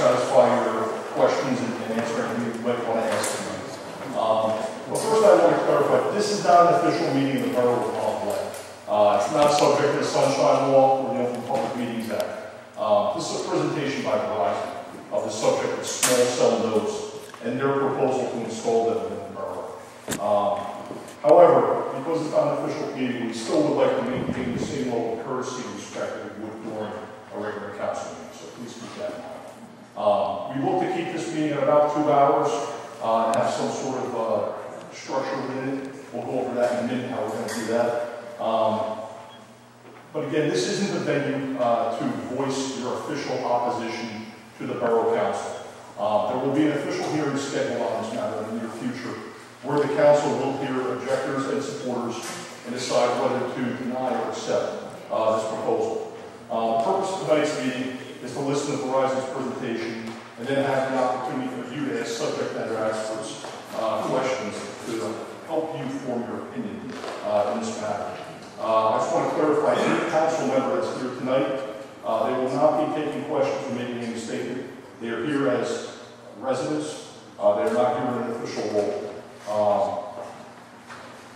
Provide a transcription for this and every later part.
satisfy your questions and answer anything you might want to ask me. But first I want to clarify, this is not an official meeting of the Borough of Lavallette. It's not subject to the Sunshine Law or the Open Public Meetings Act. This is a presentation by Verizon of the subject of small cell nodes and their proposal to install them in the borough. However, because it's not an official meeting, we still would like to maintain the same level of courtesy and respect that we would during a regular council meeting, so please keep that in mind. We look to keep this meeting at about 2 hours and have some sort of structure within it. We'll go over that in a minute, how we're going to do that. But again, this isn't the venue to voice your official opposition to the Borough Council. There will be an official hearing scheduled on this matter in the near future, where the Council will hear objectors and supporters and decide whether to deny or accept this proposal. The purpose of tonight's meeting is to listen to Verizon's presentation and then have the opportunity for you to ask subject matter experts questions to help you form your opinion in this matter. I just want to clarify, any council member that's here tonight, they will not be taking questions or making any statement. They are here as residents. They are not here in an official role.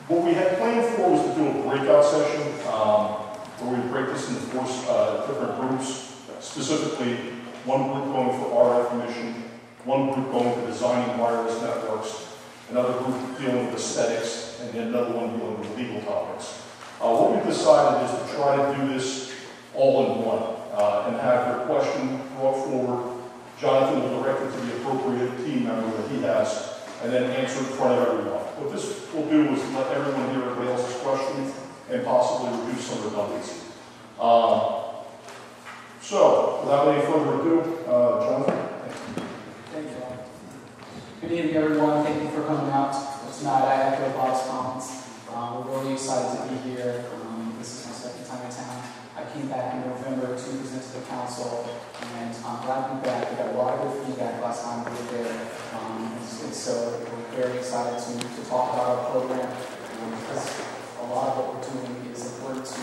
What we had planned for was to do a breakout session where we break this into 4 different groups, specifically one group going for RF emission, one group going for designing wireless networks, another group dealing with aesthetics, and then another one dealing with legal topics. What we've decided is to try to do this all in one and have your question brought forward. Jonathan will direct it to the appropriate team member that he has, and then answer in front of everyone. What this will do is let everyone hear everybody else's questions and possibly reduce some redundancy. So, without any further ado, Jonathan. Thank you. Good evening, everyone. Thank you for coming out tonight. I echo Bob's comments. We're really excited to be here. This is my second time in town. I came back in November to present to the council, and I'm glad to be back. We got a lot of good feedback last time we were there. And so we're very excited to talk about our program, because a lot of what we're doing is important to.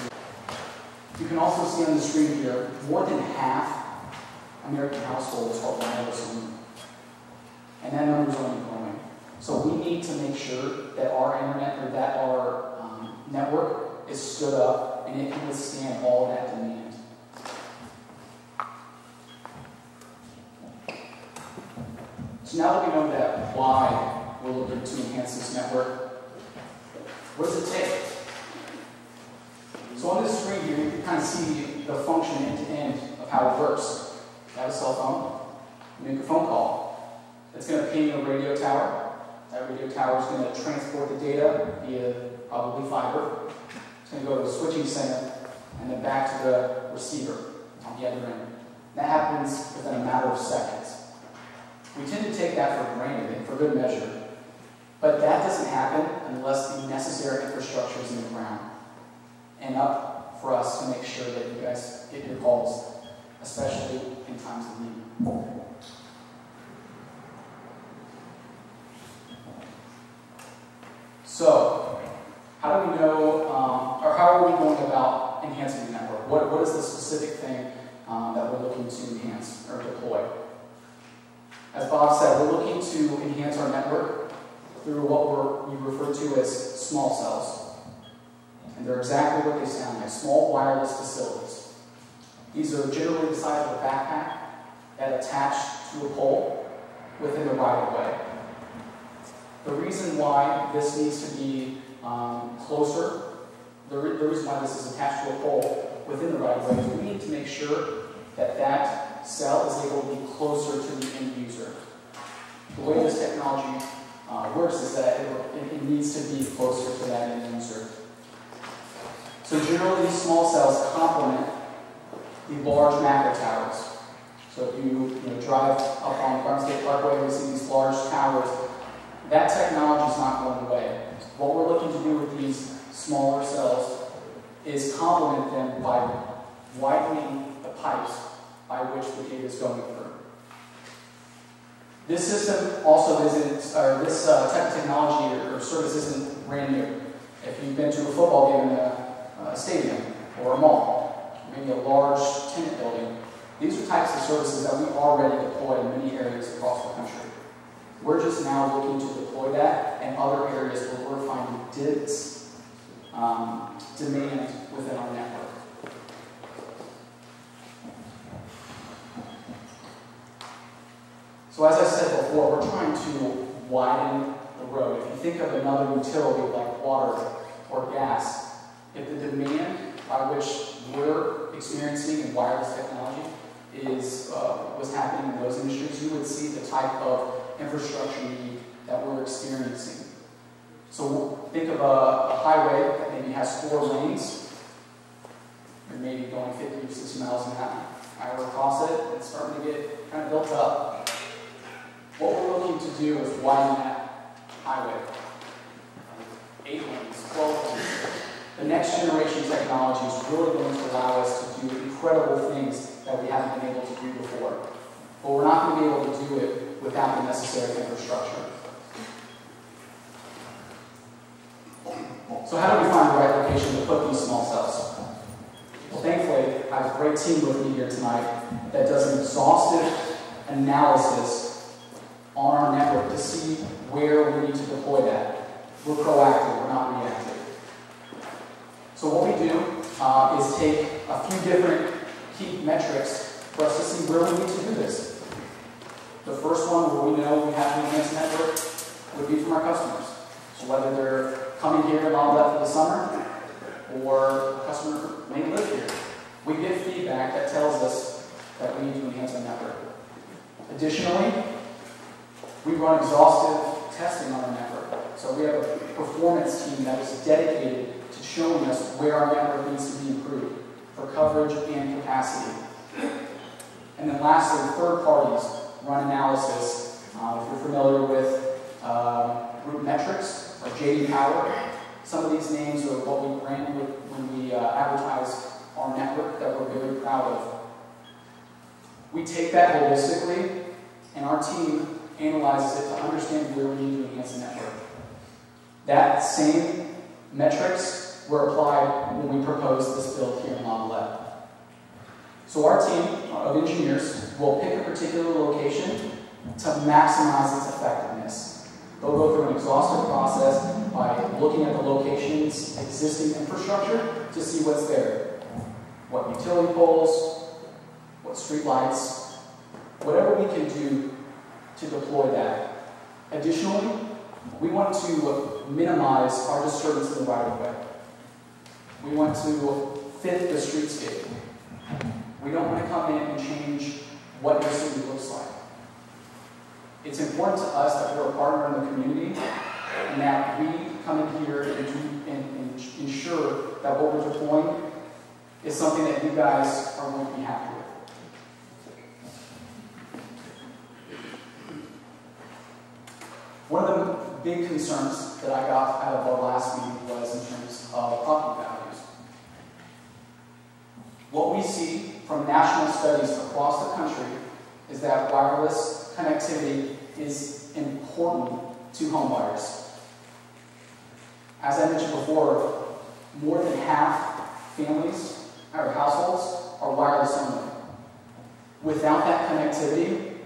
You can also see on the screen here, more than half American households are wireless only. And that number is only growing. So we need to make sure that our internet, or that our network is stood up and it can withstand all of that demand. So now that we know that, why we're looking to enhance this network, what does it take? So on this screen here, you can kind of see the function end-to-end of how it works. You have a cell phone, you make a phone call. It's going to ping a radio tower. That radio tower is going to transport the data via probably fiber. It's going to go to the switching center and then back to the receiver on the other end. That happens within a matter of seconds. We tend to take that for granted and for good measure. But that doesn't happen unless the necessary infrastructure is in the ground and up for us to make sure that you guys get your calls, especially in times of need. So, how do we know, or how are we going about enhancing the network? What is the specific thing that we're looking to enhance or deploy? As Bob said, we're looking to enhance our network through what we refer to as small cells. And they're exactly what they sound like, small wireless facilities. These are generally the size of a backpack that attach to a pole within the right-of-way. The reason why this needs to be closer, the reason why this is attached to a pole within the right-of-way is we need to make sure that that cell is able to be closer to the end user. The way this technology works is that it needs to be closer to that end user. So generally, these small cells complement the large macro towers. So if you drive up on Garden State Parkway, we see these large towers. That technology is not going away. What we're looking to do with these smaller cells is complement them by widening the pipes by which the data is going through. This system also isn't, or this type of technology or service isn't brand new. If you've been to a football game in a stadium or a mall, maybe a large tenant building, These are types of services that we already deploy in many areas across the country. We're just now looking to deploy that in other areas where we're finding dense demand within our network. So as I said before, we're trying to widen the road. If you think of another utility like water or gas, if the demand by which we're experiencing in wireless technology was happening in those industries, you would see the type of infrastructure need that we're experiencing. So think of a highway that maybe has 4 lanes. You're maybe going 50 or 60 miles an hour across it. It's starting to get kind of built up. What we're looking to do is widen that highway. 8 lanes, 12 lanes. The next generation technology is really going to allow us to do incredible things that we haven't been able to do before. But we're not going to be able to do it without the necessary infrastructure. So how do we find the right location to put these small cells? Well, thankfully, I have a great team with me here tonight that does an exhaustive analysis on our network to see where we need to deploy that. We're proactive, we're not reactive. So what we do is take a few different key metrics for us to see where we need to do this. The first one where we know we have to enhance the network would be from our customers. So whether they're coming here to Lavallette for the summer or a customer may live here, we get feedback that tells us that we need to enhance our network. Additionally, we run exhaustive testing on our network. So we have a performance team that is dedicated to showing us where our network needs to be improved for coverage and capacity. And then lastly, third parties run analysis. If you're familiar with group metrics or JD Power, some of these names are what we brand when we advertise our network that we're very proud of. We take that holistically, and our team analyzes it to understand where we need to enhance the network. That same metrics were applied when we proposed this build here in Lavallette. So our team of engineers will pick a particular location to maximize its effectiveness. They'll go through an exhaustive process by looking at the location's existing infrastructure to see what's there. What utility poles, what street lights, whatever we can do to deploy that. Additionally, we want to minimize our disturbance in the right-of-way. We want to fit the streetscape. We don't want to come in and change what your city looks like. It's important to us that we're a partner in the community and that we come in here and ensure that what we're deploying is something that you guys are going to be happy with. One of the big concerns that I got out of our last meeting was in terms of property values. What we see from national studies across the country is that wireless connectivity is important to home buyers. As I mentioned before, more than half families or households are wireless only. Without that connectivity,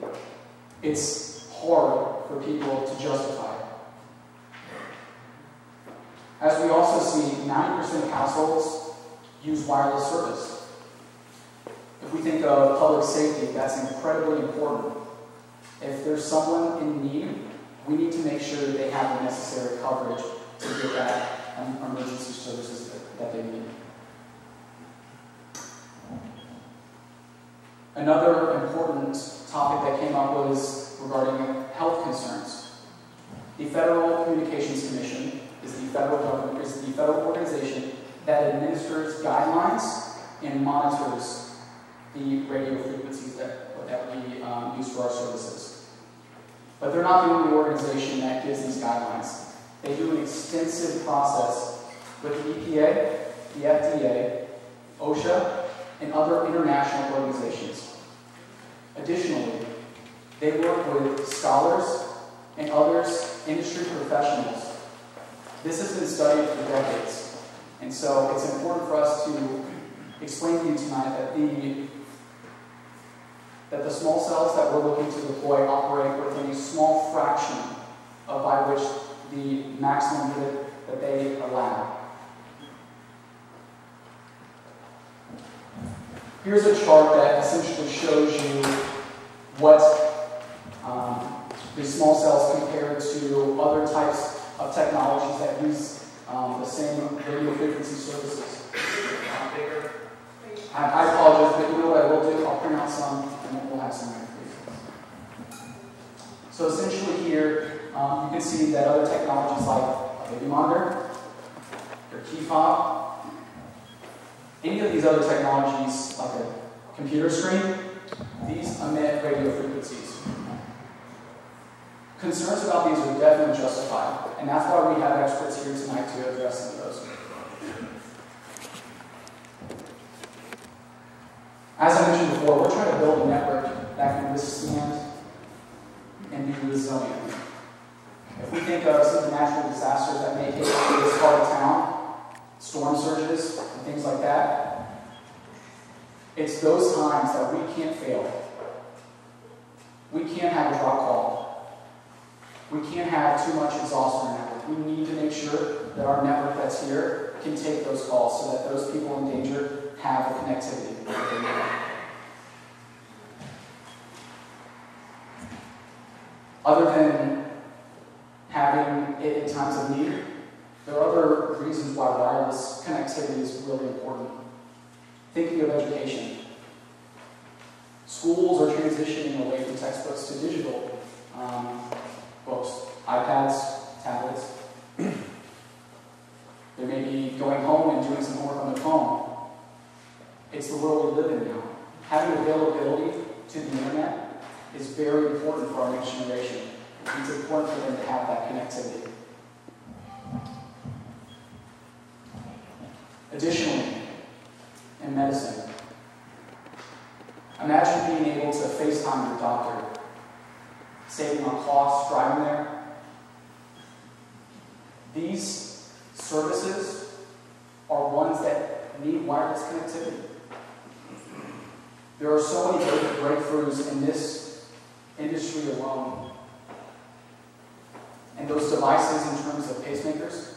it's hard for people to justify it. As we also see, 90% of households use wireless service. If we think of public safety, that's incredibly important. If there's someone in need, we need to make sure that they have the necessary coverage to get that emergency services that they need. Another important topic that came up was regarding health concerns. The Federal Communications Commission is the federal organization that administers guidelines and monitors the radio frequencies that we use for our services. But they're not the only organization that gives these guidelines. They do an extensive process with the EPA, the FDA, OSHA, and other international organizations. Additionally, they work with scholars and others, industry professionals. This has been studied for decades. And so it's important for us to explain to you tonight that the that the small cells that we're looking to deploy operate within a small fraction of by which the maximum grid that they allow. Here's a chart that essentially shows you what these small cells compare to other types of technologies that use the same radio frequency services. I apologize, but you know what I will do? I'll print out some and we'll have some right for you. So essentially here, you can see that other technologies like a baby monitor, your key fob, any of these other technologies like a computer screen, these emit radio frequencies. Concerns about these are definitely justified, and that's why we have experts here tonight to address some of those. As I mentioned before, we're trying to build a network that can withstand and be resilient. If we think of some of the natural disasters that may hit this part of town, storm surges and things like that, it's those times that we can't fail. We can't have a drop call. We can't have too much exhaust in our network. We need to make sure that our network that's here can take those calls so that those people in danger have the connectivity that they need. Other than having it in times of need, there are other reasons why wireless connectivity is really important. Thinking of education. Schools are transitioning away from textbooks to digital books, iPads, tablets. They may be going home and doing some homework on their phone. It's the world we live in now. Having availability to the internet is very important for our next generation. It's important for them to have that connectivity. Additionally, in medicine, imagine being able to FaceTime your doctor, saving on costs driving there. These services are ones that need wireless connectivity. There are so many breakthroughs in this industry alone. And those devices in terms of pacemakers,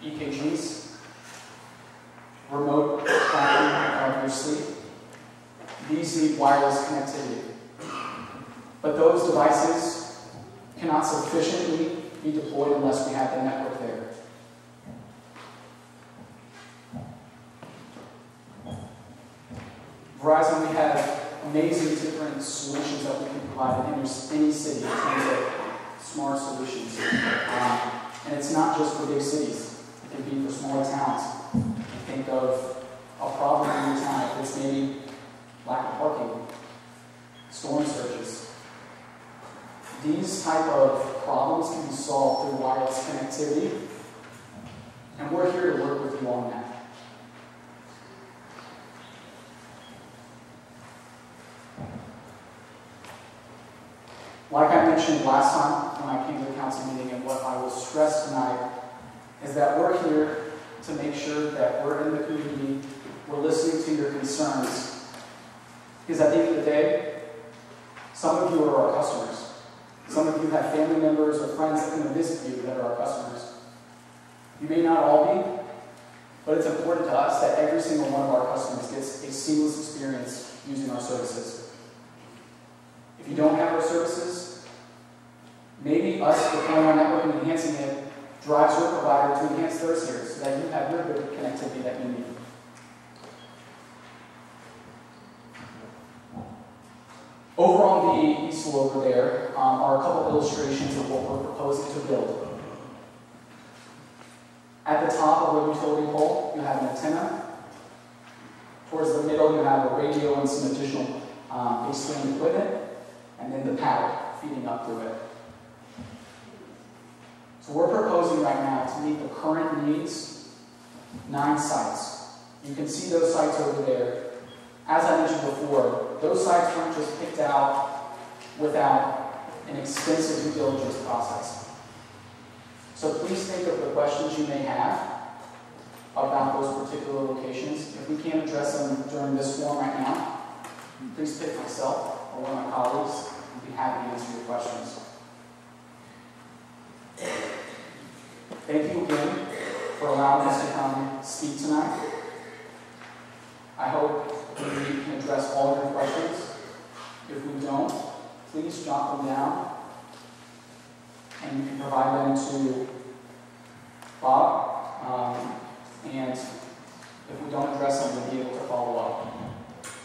EKGs, remote tracking of your sleep, these need wireless connectivity. But those devices cannot sufficiently be deployed unless we have the network there. Verizon, we have amazing different solutions that we can provide in any city in terms of smart solutions. And it's not just for big cities. It can be for smaller towns. Think of a problem in your town. If it's maybe lack of parking, storm surges. These type of problems can be solved through wireless connectivity. And we're here to work with you on that. Like I mentioned last time when I came to the council meeting, and what I will stress tonight is that we're here to make sure that we're in the community, we're listening to your concerns. Because at the end of the day, some of you are our customers. Some of you have family members or friends that come to visit you that are our customers. You may not all be, but it's important to us that every single one of our customers gets a seamless experience using our services. If you don't have our services, maybe us deploying our network and enhancing it drives your provider to enhance theirs here so that you have your good connectivity that you need. Over on the easel over there are a couple illustrations of what we're proposing to build. At the top of a utility pole, you have an antenna. Towards the middle, you have a radio and some additional baseband equipment. And then the paddle feeding up through it. So we're proposing right now to meet the current needs, 9 sites. You can see those sites over there. As I mentioned before, those sites weren't just picked out without an extensive due diligence process. So please think of the questions you may have about those particular locations. If we can't address them during this forum right now, please pick myself or one of my colleagues. I'd be happy to answer your questions. Thank you again for allowing us to come speak tonight. I hope we can address all of your questions. If we don't, please jot them down and you can provide them to Bob. And if we don't address them, we'll be able to follow up.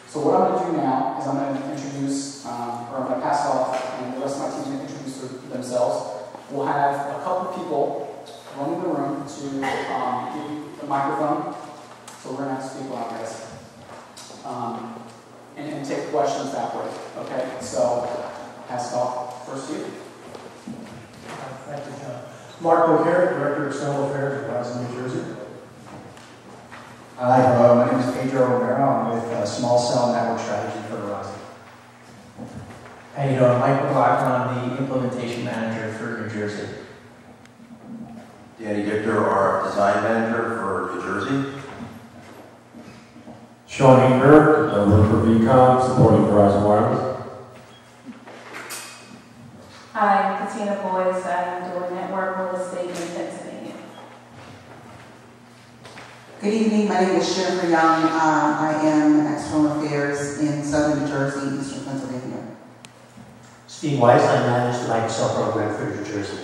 So what I'm going to do now is I'm going to introduce, or I'm going to pass it off, and the rest of my team can introduce themselves. We'll have a couple of people running the room to give you the microphone. So we're going to have to speak loud, guys. And take questions that way. Okay, so pass it off first to you. Thank you, John. Mark O'Hare, Director of External Affairs at Verizon, New Jersey. Hi, hello. My name is Pedro Romero. I'm with Small Cell Network Strategy for Verizon. How you doing? Mike McLaughlin. I'm the Implementation Manager for New Jersey. Danny Dichter, our Design Manager for New Jersey. Sean Ingberg, I work for VCOM, supporting Verizon Wireless. Hi, Katina Boyce. I'm doing network real estate in Pennsylvania. Good evening. My name is Jennifer Young. I am External Affairs in Southern New Jersey, Eastern Pennsylvania. Steve Weiss. I manage the Microsoft program for New Jersey.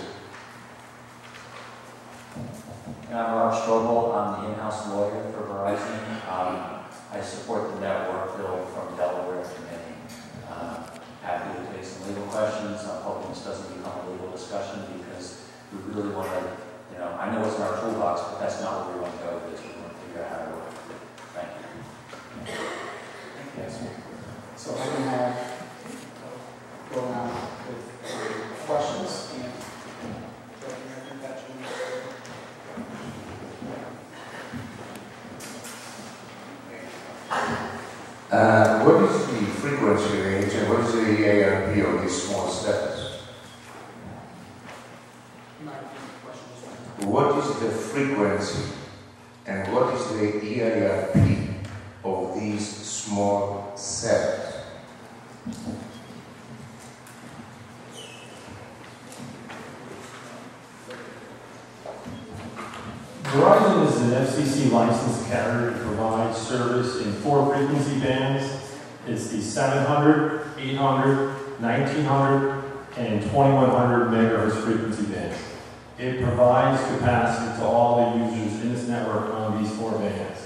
And I'm Rob Strobel. I'm the in-house lawyer for Verizon. I support the network bill from Delaware to Maine. Happy to take some legal questions. I'm hoping this doesn't become a legal discussion because we really want to, I know it's in our toolbox, but that's not where we want to go with this. We want to figure out how to work with it. Thank you. Yes. So I'm going to have go around with questions and what is the frequency range and what is the ARP of these small cells? What is the frequency and what is the EIRP of these small cells? Verizon is an FCC licensed carrier to provide service in 4 frequency bands. It's the 700, 800, 1900, and 2100 megahertz frequency bands. It provides capacity to all the users in this network on these 4 bands.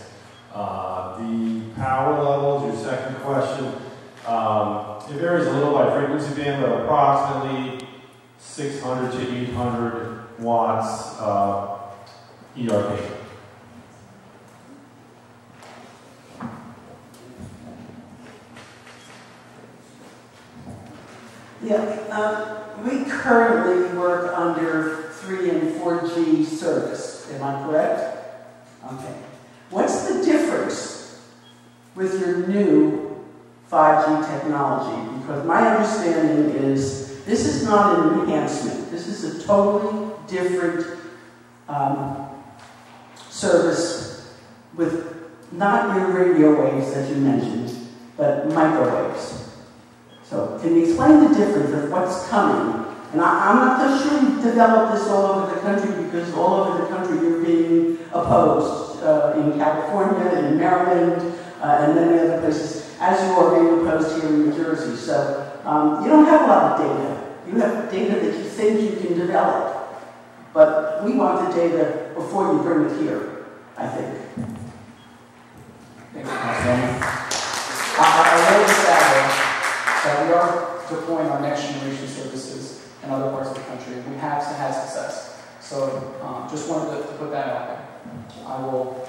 The power levels, your second question, it varies a little by frequency band, but approximately 600 to 800 watts ERP. Yeah, we currently work under 3 and 4G service. Am I correct? Okay. What's the difference with your new 5G technology? Because my understanding is this is not an enhancement. This is a totally different service with not your radio waves that you mentioned, but microwaves. So can you explain the difference of what's coming? And I'm not so sure you've developed this all over the country because all over the country you're being opposed in California, in Maryland, and many other places, as you are being opposed here in New Jersey. So you don't have a lot of data. You have data that you think you can develop. But we want the data before you bring it here, I think. Thank you, Councilwoman. I will just add that we are deploying our next generation services in other parts of the country. We have had success. So just wanted to put that out there. I will.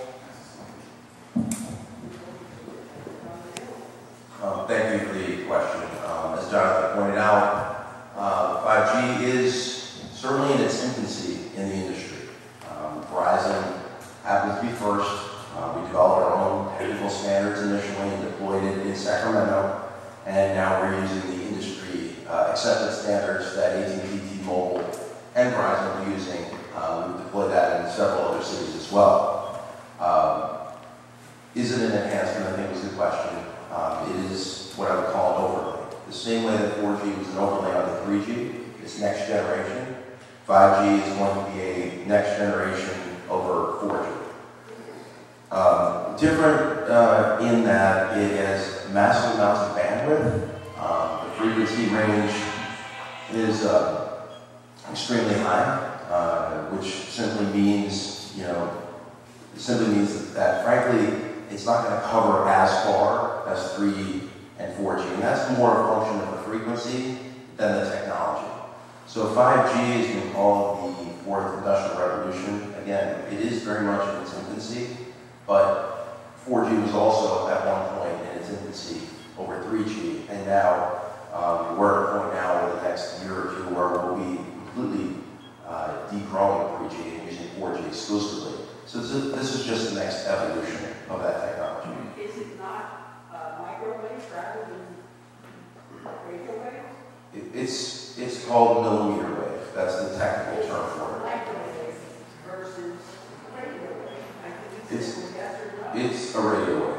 Thank you for the question. As Jonathan pointed out, 5G is certainly in its infancy in the industry. Verizon happened to be first. We developed our own technical standards initially and deployed it in Sacramento. And now we're using the industry accepted standards that AT&T, T-Mobile, and Verizon are using. We've deployed that in several other cities as well. Is it an enhancement? I think was the question. It is what same way that 4G was an overlay on the 3G, it's next generation. 5G is going to be a next generation over 4G. Different in that it has massive amounts of bandwidth. The frequency range is extremely high, which simply means, that frankly, it's not going to cover as far as 3 and 4G, and that's more a function of the frequency than the technology. So 5G has been called the fourth industrial revolution. Again, it is very much in its infancy, but 4G was also at one point in its infancy over 3G, and now we're at a point now over the next year or two where we'll be completely degrowing 3G and using 4G exclusively. So this is just the next evolution of that technology. Is it not microwave rather than radio wave? It's called millimeter wave. That's the technical term for it. Microwave versus radio wave. It's a radio wave.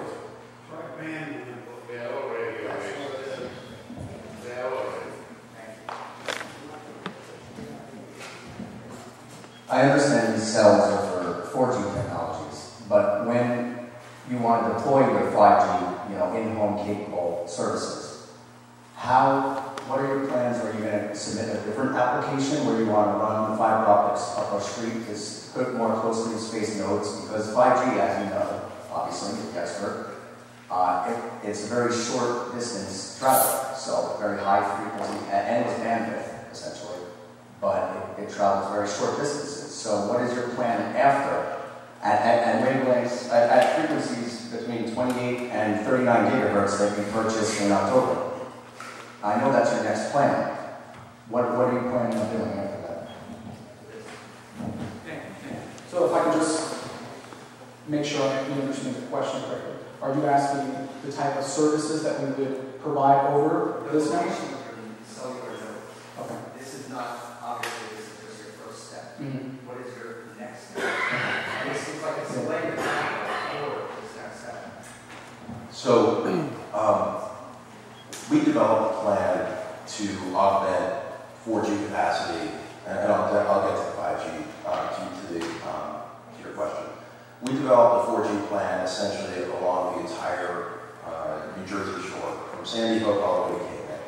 I understand these cells are for 4G technologies, but when you want to deploy your 5G, in-home capable services, what are your plans? Are you going to submit a different application where you want to run the fiber optics up our street to put more closely spaced nodes? Because 5G, as you know, obviously, you're the expert, it's a very short distance travel, so very high frequency and with bandwidth, essentially, but it travels very short distances. So what is your plan after? At wavelengths, at frequencies between 28 and 39 gigahertz that you purchased in October? I know that's your next plan. What are you planning on doing after that? So if I can just make sure I understand the question correctly. Are you asking the type of services that we would provide over this network? Okay. This is not, obviously, this is just your first step. Mm-hmm. What is your next step? And it seems like it's a way to forward this next step. So, we developed a plan to augment 4G capacity, and I'll get to 5G to your question. We developed a 4G plan essentially along the entire New Jersey shore, from Sandy Hook all the way to Cape May.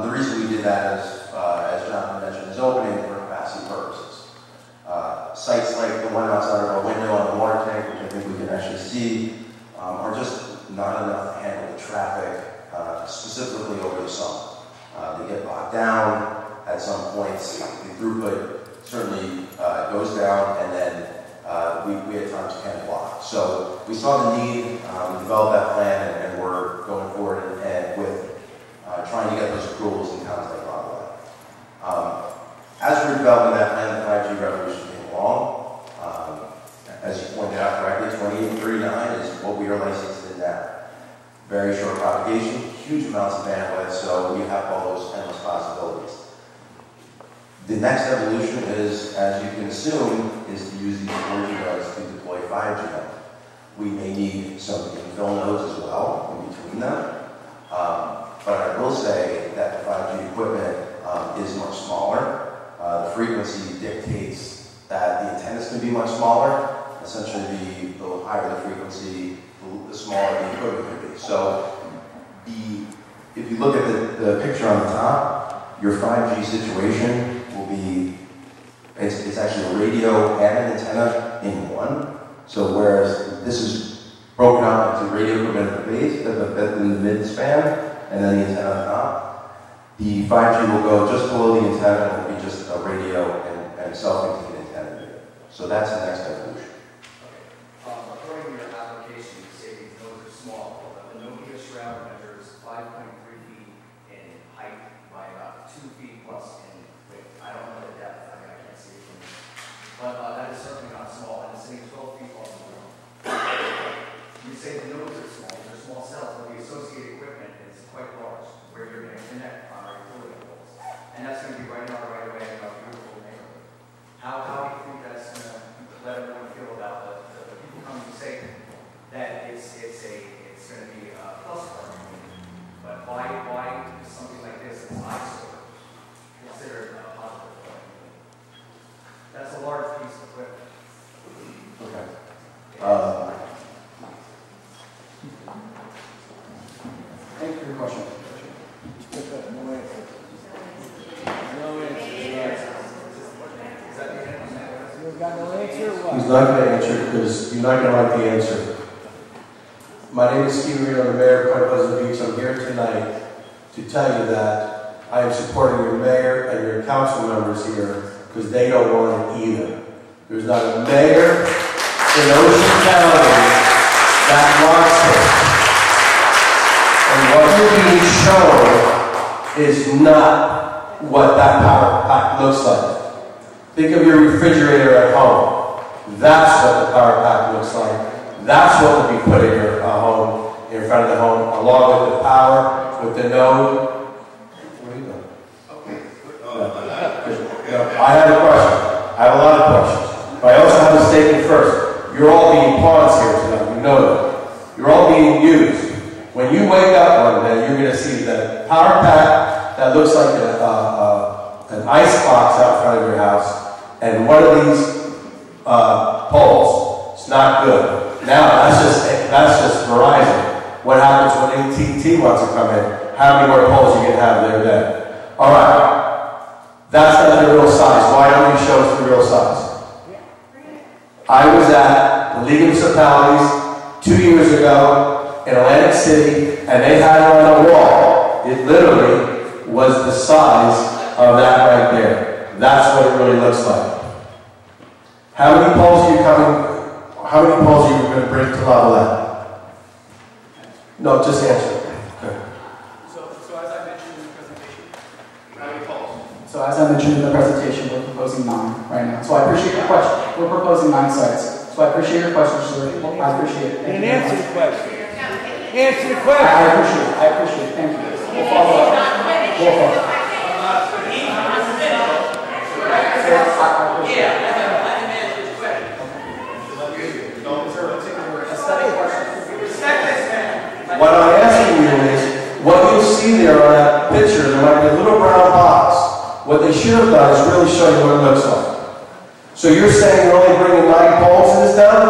The reason we did that is, as Jonathan mentioned in his opening, for capacity purposes. Sites like the one outside of our window on the water tank, which I think we can actually see, are just not enough to handle the traffic, specifically over the summer. They get bogged down at some points. The throughput certainly goes down, and then we at times can't block. So we saw the need, we developed that plan, and we're going forward with trying to get those approvals in towns like Lavallette. As we're developing that plan, the 5G revolution came along. As you pointed out correctly, 2839 is what we are licensed in now. Very short propagation, huge amounts of bandwidth, so we have all those endless possibilities. The next evolution is, as you can assume, is to use these 4G nodes to deploy 5G nodes. We may need some infill nodes as well in between them. But I will say that the 5G equipment is much smaller. The frequency dictates that the antennas can be much smaller. Essentially, the higher the frequency, the smaller the equipment can be. So, if you look at the picture on the top, your 5G situation will be, it's actually a radio and an antenna in one. So whereas this is broken out into radio equipment at the base, in the mid-span, and then the antenna on top, the 5G will go just below the antenna and will be just a radio and self-contained antenna. So that's the next evolution. According to your application, you say these nodes are small, but the Nokia shroud measures 5.3 feet in height by about 2 feet plus in width. I don't know the depth, I can't see it from here. But that is certainly not small, and it's sitting 12 feet off the ground. You say the nodes are small, these are small cells, but the associated equipment is quite large, where you're going to connect on our utility poles. And that's going to be right in our right away in our beautiful neighborhood. How do you think that's going to let everyone He's not going to answer because you're not going to like the answer. My name is Steve Reed, I'm the mayor of Point Pleasant Beach. I'm here tonight to tell you that I am supporting your mayor and your council members here because they don't want it either. There's not a mayor in Ocean County that wants it. And what you're being shown is not what that power pack looks like. Think of your refrigerator at home. That's what the power pack looks like. That's what will be put in your home, in front of the home, along with the power, with the node. What are you doing? I have a question. I have a lot of questions. But I also have a statement first. You're all being pawns here tonight. You know that. You're all being used. When you wake up one day, you're going to see the power pack that looks like an ice box out front of your house, and one of these poles. It's not good. Now that's just Verizon. What happens when AT&T wants to come in? How many more poles you can have there then? All right, that's not the real size. Why don't you show us the real size? I was at the League of Municipalities 2 years ago in Atlantic City, and they had it on the wall. It literally was the size of that right there. That's what it really looks like. How many poles are you going to bring to Lavallette? No, just answer. Okay. So as I mentioned in the presentation, how many poles? So as I mentioned in the presentation, we're proposing 9 right now. So I appreciate your question. We're proposing 9 sites. So I appreciate your question, sir. I appreciate it. And answer the question. Answer the question. I appreciate it. Thank you. We'll follow up. We'll follow up. What I'm asking you is, what you see there on that picture, there might be a little brown box. What they should have done is really show you what it looks like. So you're saying you're only bringing 9 poles in this town?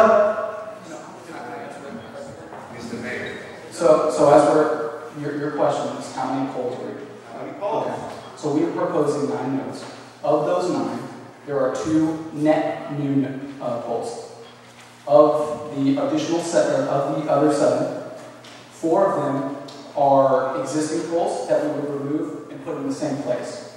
Mr. Mayor. So as your question is, how many poles are we? How many poles? Okay. So we are proposing 9 nodes. Of those 9, there are 2 net new poles. Of the additional 7, of the other 7, 4 of them are existing poles that we would remove and put in the same place.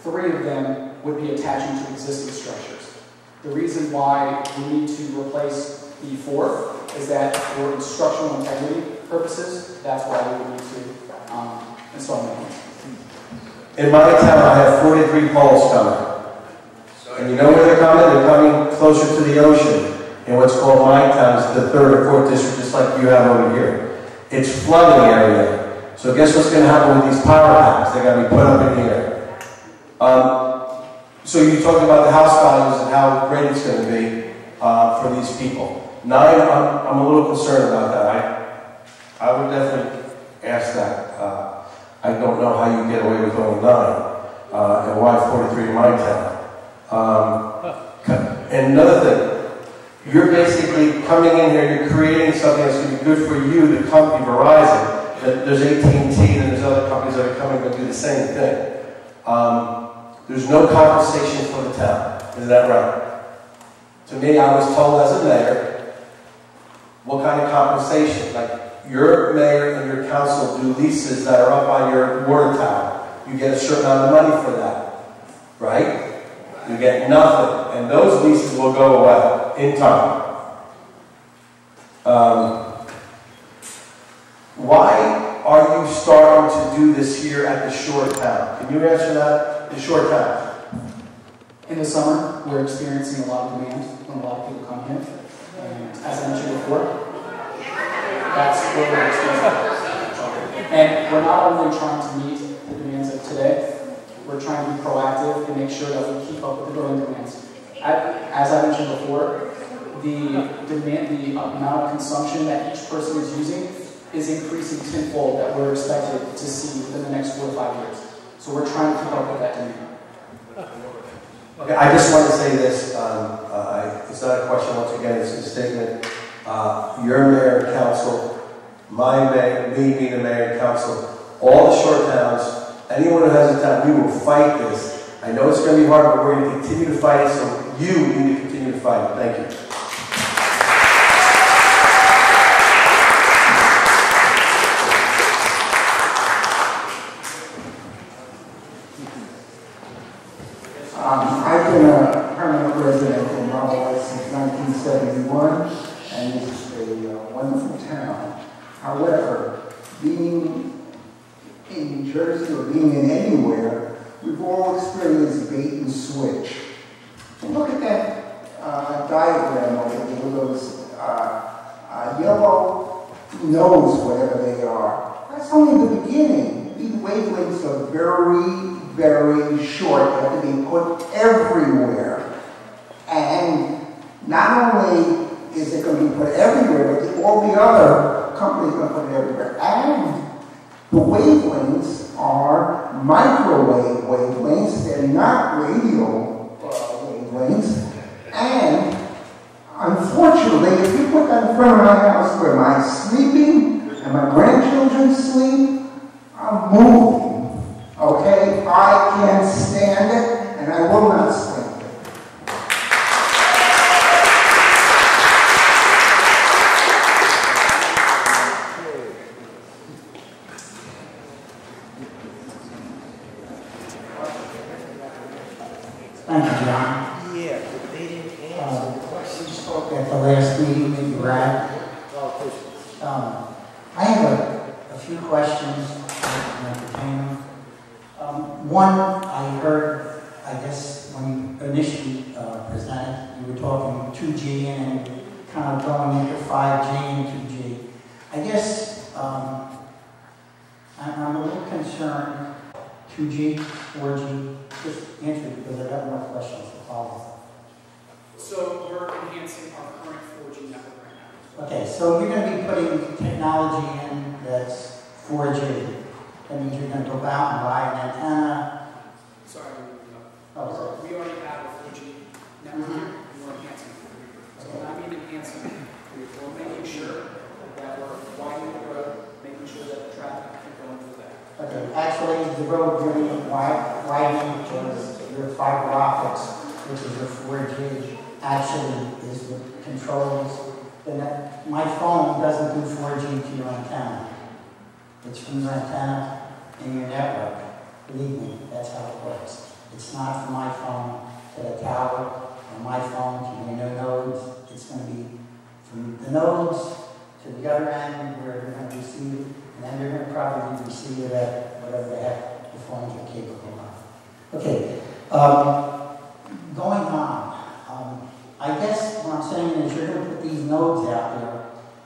3 of them would be attaching to existing structures. The reason why we need to replace the 4th is that for structural integrity purposes, that's why we would need to install new ones. In my town, I have 43 poles coming. And you know where they're coming? They're coming closer to the ocean. In what's called my town, is the 3rd or 4th district, just like you have over here. It's flooding area. So guess what's going to happen with these power packs? They're going to be put up in the air. So you talked about the house values and how great it's going to be for these people. 9, I'm a little concerned about that. I would definitely ask that. I don't know how you get away with only 9, and why 43 in my town. And another thing, you're basically coming in here, you're creating something that's going to be good for you, the company Verizon. There's AT&T and there's other companies that are coming to do the same thing. There's no compensation for the town. Is that right? To me, I was told as a mayor, what kind of compensation? Like, your mayor and your council do leases that are up on your water tower. You get a certain amount of money for that, right? You get nothing, and those leases will go away in time. Why are you starting to do this here at the shore town? Can you answer that? The shore town. In the summer, we're experiencing a lot of demand when a lot of people come here. And as I mentioned before, that's what we're experiencing. And we're not only trying to meet the demands of today, we're trying to be proactive and make sure that we keep up with the growing demands. As I mentioned before, the amount of consumption that each person is using is increasing tenfold that we're expected to see within the next 4 to 5 years. So we're trying to keep up with that demand. Okay, I just want to say this. It's not a question once again, it's a statement. Your mayor and council, my mayor, me being the mayor and council, all the shore towns, anyone who has a town, we will fight this. I know it's going to be hard, but we're going to continue to fight it, so you need to continue continue to fight. Thank you. I've been a permanent resident in Lavallette since 1971, and it's a wonderful town. However, being in New Jersey or being in anywhere, we've all experienced bait and switch. And look at that diagram over there with those yellow nose, whatever they are. That's only the beginning. These wavelengths are very, very short. They have to be put everywhere. And not only is it going to be put everywhere, but all the other companies are going to put it everywhere. And the wavelengths are microwave wavelengths. They're not radio wavelengths. And unfortunately, if you put that in front of my house where I'm sleeping and my grandchildren sleep, I'm moving. Okay? I can't stand it, and I will not stand it. Thank you, John. Yeah, but they didn't answer. You spoke at the last meeting that you were at. I have a few questions that pertain them. One, I heard, I guess, when you initially presented, you were talking 2G and kind of going into 5G and 2G. I guess I'm a little concerned, 2G, 4G, just answer it because I got more questions to follow. So we're enhancing our current 4G network right now. Okay, so you're going to be putting technology in that's 4G. That means you're going to go out and buy an antenna. Sorry, Oh, we already have a 4G network here, and we're enhancing it. So when I mean enhancing, we're making sure that we're widening the road, making sure that the traffic can go through that. okay, actually, the road really widening because your fiber optics, which is your 4G, actually is what controls the net. My phone doesn't do 4G to your antenna. It's from your antenna and your network. Believe me, that's how it works. It's not from my phone to the tower, or my phone to your nodes. It's going to be from the nodes to the other end where they're going to receive it, and then they're going to probably receive it at whatever the heck the phones are capable of. Okay, going on. I guess what I'm saying is you're going to put these nodes out there,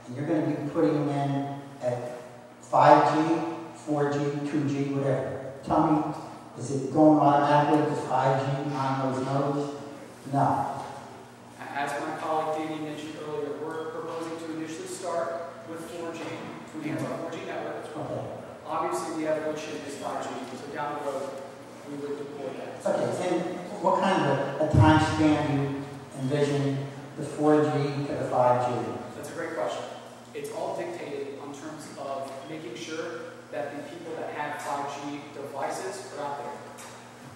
and you're going to be putting them in at 5G, 4G, 2G, whatever. Tell me, is it going automatically to 5G on those nodes? No. As my colleague Danny mentioned earlier, we're proposing to initially start with 4G to enhance our 4G network. Okay. Obviously, the evolution is 5G, so down the road, we would deploy that. Okay, and what kind of a time span do you envision the 4G to the 5G? That's a great question. It's all dictated in terms of making sure that the people that have 5G devices are out there.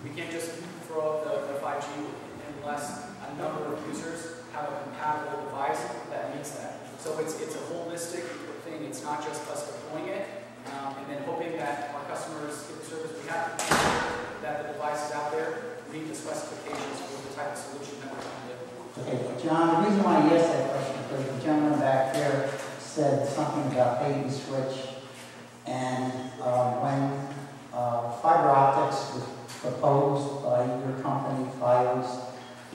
We can't just throw up the 5G unless a number of users have a compatible device that meets that. So it's a holistic thing. It's not just us deploying it and then hoping that our customers get the service we have, that the devices out there meet the specifications for the type of solution that we're trying to do. Okay, John, the reason why I asked that question is because the gentleman back there said something about bait and switch, and when fiber optics was proposed by your company, Fios,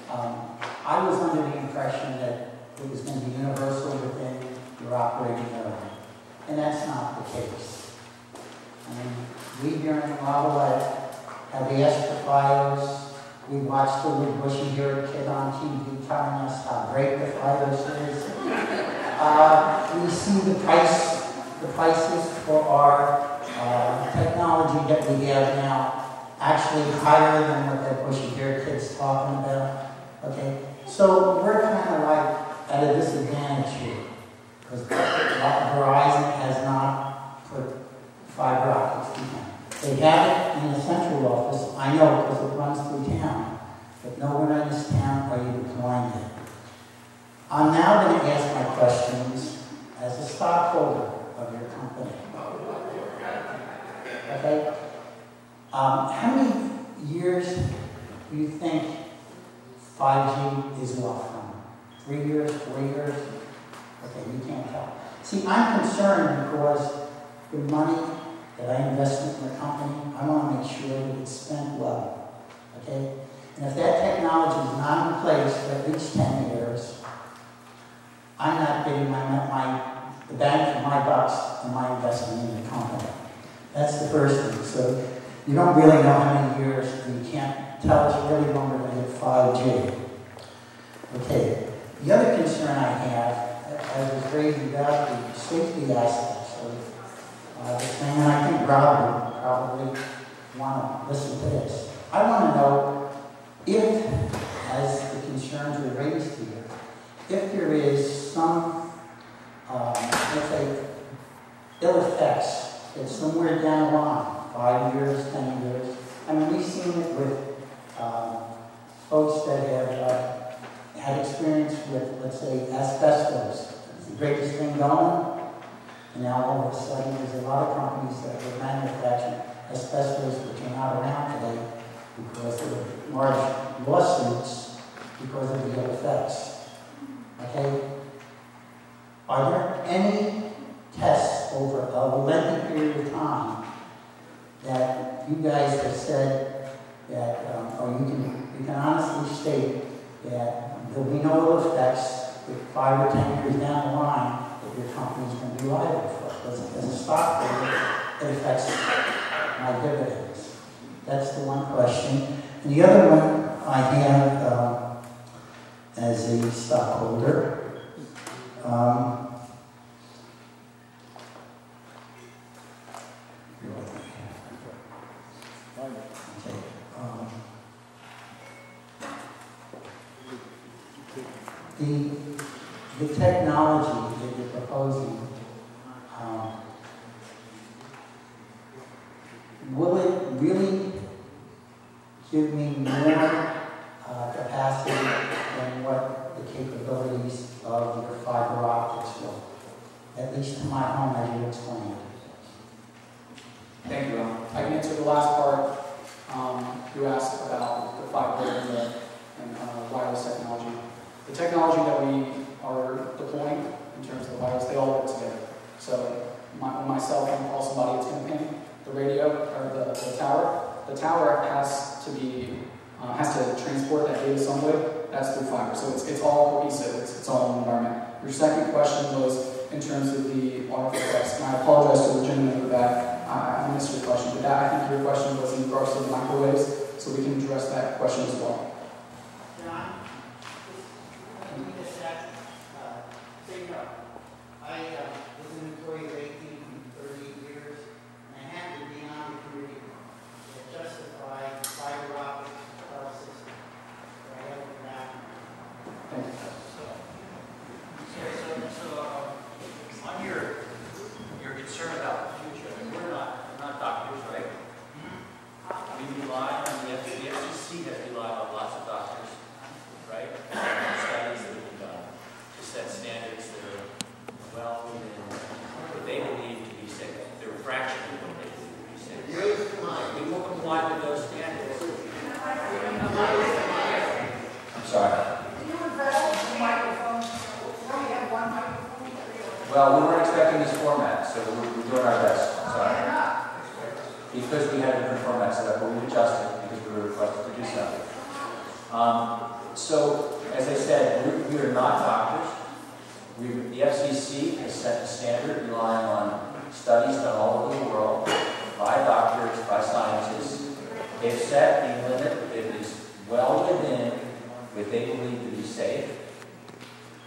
I was under the impression that it was going to be universal within your operating area, and that's not the case. I mean, we here in Lavallette have asked for Fios. We watched the little bushy-haired kid on TV telling us how great the Fios is. We see the prices for our technology that we have now actually higher than what that bushy-haired kid's talking about. Okay, so we're kind of like at a disadvantage here because Verizon has not put fiber optics in. They have it in the central office. I know because it runs through town. but nowhere in this town are you deploying it. I'm now going to ask my questions as a stockholder of your company. Okay? How many years do you think 5G is off from? 3 years, 4 years? Okay, you can't tell. See, I'm concerned because the money that I invest in the company, I want to make sure that it's spent well. Okay? And if that technology is not in place for at least 10 years, I'm not getting the bang for my bucks and my investment in the company. That's the first thing. So you don't really know how many years, and you can't tell us really when we're going to get 5G. Okay. The other concern I have, as was raised about the safety aspects of this thing, and I think Rob would probably want to listen to this. I want to know if, as the concerns were raised here, if there is some, let's say, ill effects that somewhere down the line, 5 years, 10 years. I mean, we've seen it with folks that have had experience with, let's say, asbestos. It's the greatest thing going. And now all of a sudden, there's a lot of companies that will manufacture asbestos which are not around today because of large lawsuits because of the ill effects. Okay? Are there any tests over a lengthy period of time that you guys have said that, or you can honestly state that there'll be no ill effects with 5 or 10 years down the line that your company is going to be liable for? Because as a stockholder, it affects my dividends. That's the one question. And the other one I have as a stockholder. The technology that you're proposing, will it really give me more capacity than what the capabilities of your fiber optics will? At least to my home, as you explained. Thank you, Ron. I can answer the last part. You asked about the fiber and wireless technology. The technology that we are deploying in terms of the wireless, they all work together. So myself and call somebody, it's going to ping the radio or the tower. The tower has to transport that data some way. That's through fiber. So it's all cohesive. It's all in the environment. Your second question was in terms of the RF effects, and I apologize to the gentleman in the back. I missed your question, but I think your question was in regards to the microwaves, so we can address that question as well. John, let me just ask, say no. I was an employee of 18 and 38 years, and I had to be on the committee that justified fiber optic system. So I have it down. Thank you. On your concern about the future, I mean, we're not doctors, right? We rely on the FCC has relied on lots of doctors, right? Studies that have been done to set standards that are well within what they believe to be safe. They're a fraction of what they believe to be safe. We will comply with those standards. I'm sorry. Well, we weren't expecting this format, so we're doing our best. Sorry. Because we had a different format set up, but we've adjusted because we were requested to do so. So, as I said, we are not doctors. The FCC has set the standard relying on studies done all over the world by doctors, by scientists. They've set a limit that is well within what they believe to be safe.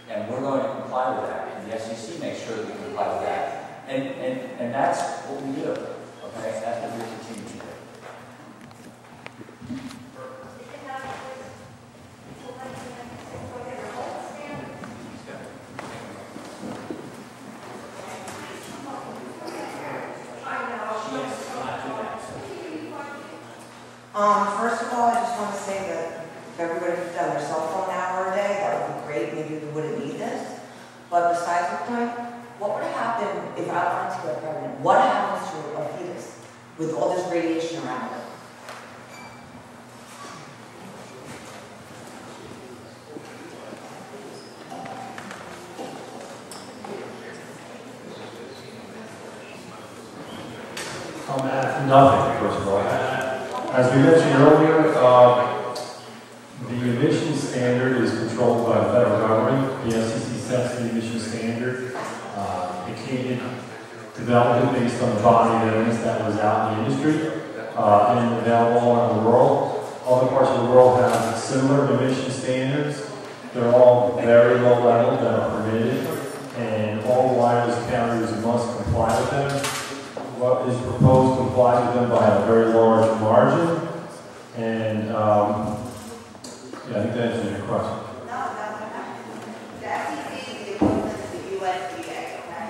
And we're going to comply with that. And the FCC makes sure that we comply with that. And that's what we do. Okay? That's what we continue to do. First of all, I just want to say that everybody could have their cell phone an hour a day, that would be great, maybe we wouldn't need this. But besides the point, what would happen if I wanted to get pregnant? What happens to a fetus with all this radiation around it? Nothing, first of all. As we mentioned earlier, the emission standard is controlled by the federal government. The FCC sets the emission standard. It came developed it based on the body of evidence that was out in the industry and available all around the world. Other parts of the world have similar emission standards. They're all very low level that are permitted, and all wireless carriers must comply with them. What is proposed complies with them by a very large margin, and yeah, I think that answers your question. No. The FCC is the equivalent to the USDA, okay?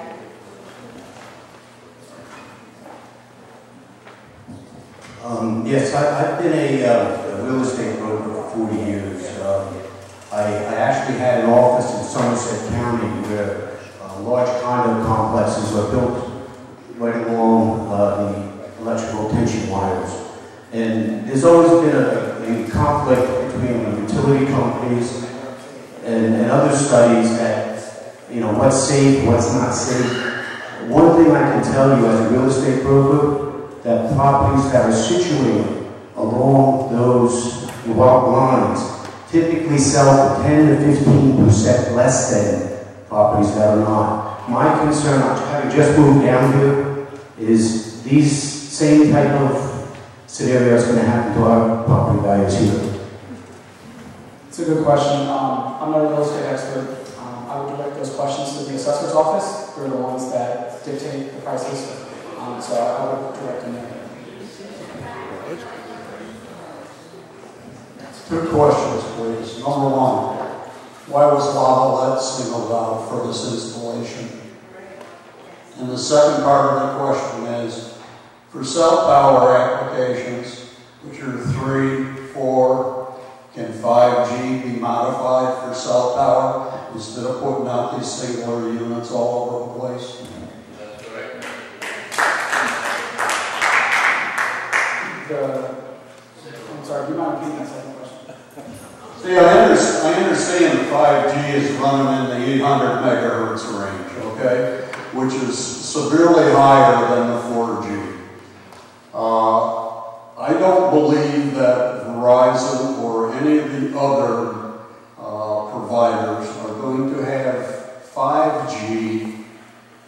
Yes, I've been a real estate broker for 40 years. I actually had an office in Somerset County where large condo complexes were built right along the electrical tension wires. And there's always been a conflict between the utility companies and other studies that, you know, what's safe, what's not safe. One thing I can tell you as a real estate broker, that properties that are situated along those lines typically sell for 10 to 15% less than properties that are not. My concern, having just moved down here, is these same type of scenarios going to happen to our property values here? It's a good question. I'm not a real estate expert. I would direct those questions to the assessor's office. They're the ones that dictate the prices. So I would direct them there. Two questions, please. Number one, why was Lavallette singled out for this installation? And the second part of the question is, for cell tower applications, which are 3, 4, can 5G be modified for cell tower instead of putting out these singular units all over the place? That's correct. I'm sorry, do you mind repeating that second question? See, I understand 5G is running in the 800 megahertz range, okay? Which is severely higher than the 4G. I don't believe that Verizon or any of the other providers are going to have 5G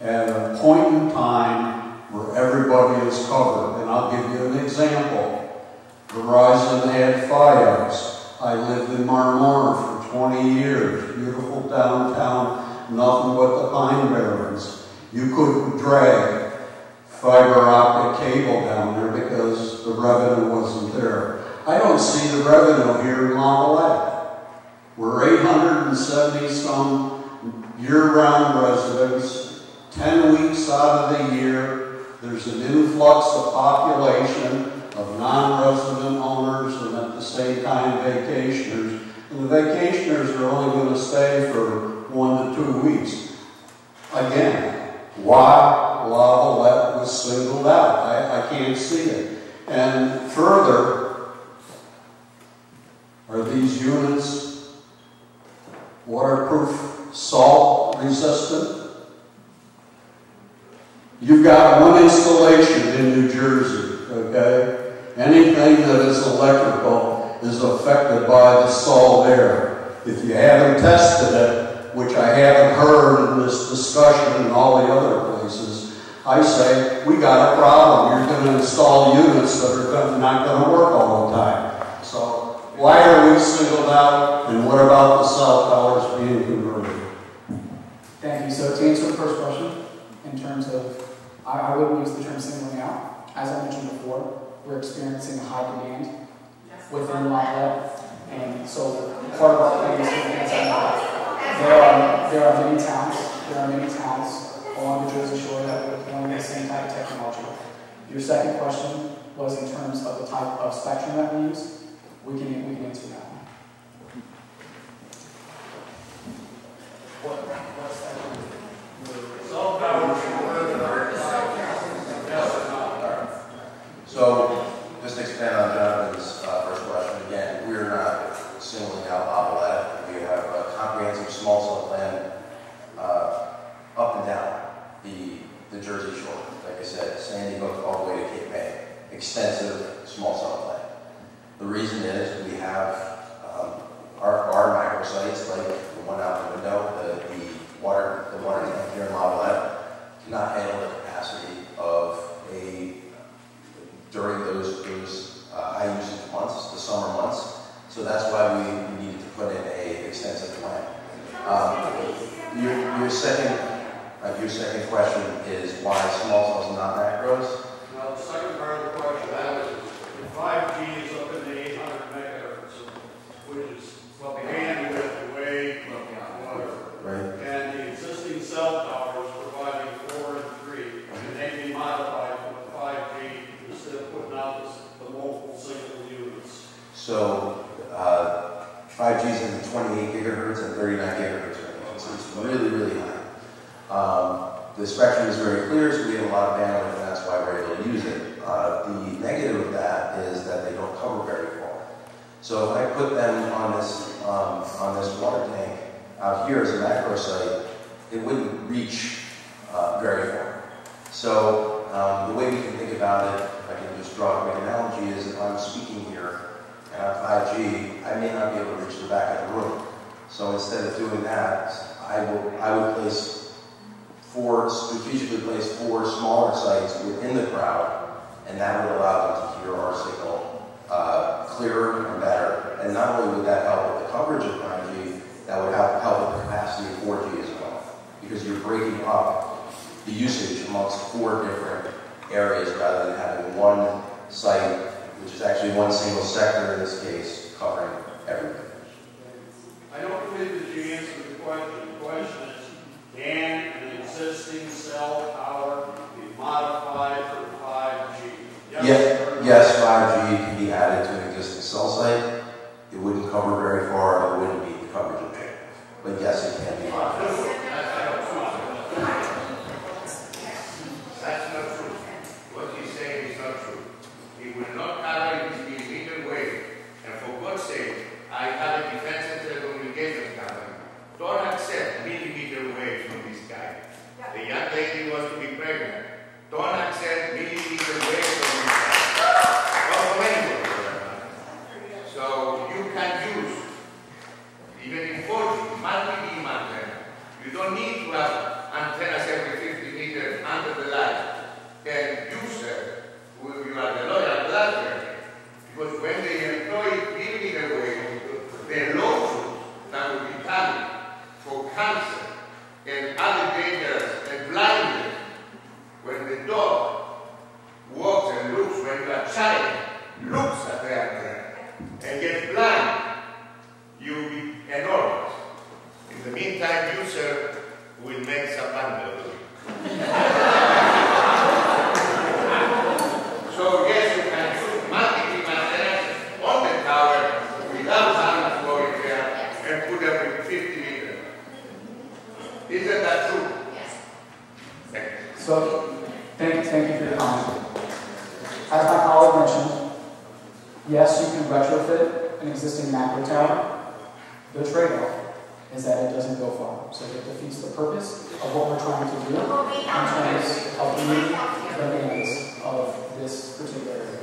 at a point in time where everybody is covered. And I'll give you an example. Verizon had Fios. I lived in Marmora for 20 years, beautiful downtown, nothing but the Pine Barrens. You couldn't drag fiber optic cable down there because the revenue wasn't there. I don't see the revenue here in Lavallette. We're 870 some year-round residents, 10 weeks out of the year. There's an influx of population of non-resident owners and at the same time vacationers. And the vacationers are only going to stay for 1 to 2 weeks. Again, why Lavallette was singled out? I can't see it. And further, are these units waterproof, salt resistant? You've got one installation in New Jersey, okay? Anything that is electrical is affected by the salt air. If you haven't tested it, which I haven't heard in this discussion and all the other places, I say, we got a problem. You're going to install units that are not going to work all the time. So why are we singled out, and what about the cell towers being converted? Thank you. So to answer the first question, in terms of, I wouldn't use the term singling out. As I mentioned before, we're experiencing a high demand within Lavallette, and so part of our plan is to enhance that. There are many towns along the Jersey Shore that are deploying the same type of technology. Your second question was in terms of the type of spectrum that we use. We can answer that one. So, just to expand on Jonathan's first question, again, we're not singling out Lavallette. We have a comprehensive small cell plan up and down the Jersey Shore. Like I said, Sandy Hook all the way to Cape May. Extensive small cell plan. The reason is we have our macro sites, like the one out the window, the water tank here in Lavallette, cannot handle the capacity of during those high usage months, the summer months. So that's why we needed to put in a extensive plan. Your second question is why small cells and not macros? Now, the second part of the question was, if 5G is up in the 800 megahertz, which is bandwidth away from water, right? And the existing cell towers providing 4 and 3, and they be modified from the 5G instead of putting out the multiple single units. So 5G is in the 28 gigahertz and 39 gigahertz range. So it's really, really high. The spectrum is very clear, so we have a lot of bandwidth, and that's why we're able to use it. The negative of that is that they don't cover very far. So if I put them on this water tank out here as a macro site, it wouldn't reach very far. So the way we can think about it, if I can just draw a quick analogy, is if I'm speaking here and I'm 5G, I may not be able to reach the back of the room. So instead of doing that, I would strategically place 4 smaller sites within the crowd, and that would allow them to hear our signal clearer and better. And not only would that help with the coverage of 5G, that would help with the capacity of 4G as well, because you're breaking up the usage amongst 4 different areas rather than having one site, which is actually one single sector in this case, covering everything. I don't believe that you answered the question. The question is, can an existing cell tower be modified for 5G? Yes, 5G can be added to an existing cell site. It wouldn't cover very far, it wouldn't meet the coverage of it. But yes, it can be modified. That's not true. What he's saying is not true. He will not cover this millimeter wave. And for God's sake, I have a defense and telecommunications company. Don't accept millimeter waves from this guy. The young lady wants to be pregnant. Don't accept millimeter waves from this guy. Not from anybody. So you can use, even in 4G, multi-beam antenna. You don't need to have antennas every 50 meters under the light. And you, sir, you are the loyal blackberry. Because when they employ millimeter waves, the lawsuits that will be coming for cancer and other dangers and blindness, when the dog walks and looks, when your child looks at the antenna and gets blind, you will be enormous. In the meantime, you, sir, will make some money. So yes, you can put multi-beam antennas on the tower without having to go in there and put them with 50 meters. Isn't that true? Yes. Thank you. So, thank you for your comment. As my colleague mentioned, yes, you can retrofit an existing macro tower. The trade-off is that it doesn't go far. So it defeats the purpose of what we're trying to do in terms of meeting the needs of this particular area.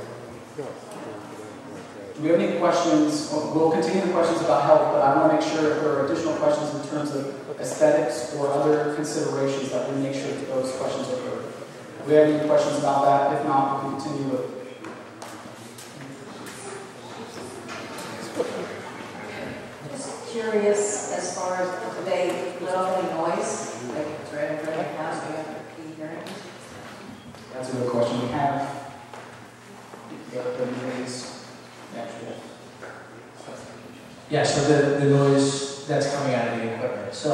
Do we have any questions? We'll continue the questions about health, but I want to make sure if there are additional questions in terms of aesthetics or other considerations that we make sure that those questions are heard. Do we have any questions about that? If not, we can continue with. Just curious as far as do they let off any noise? Like it's right in front of the house, we have key hearings? That's a good question. We have the noise. Yeah, so the noise that's coming out of the equipment. So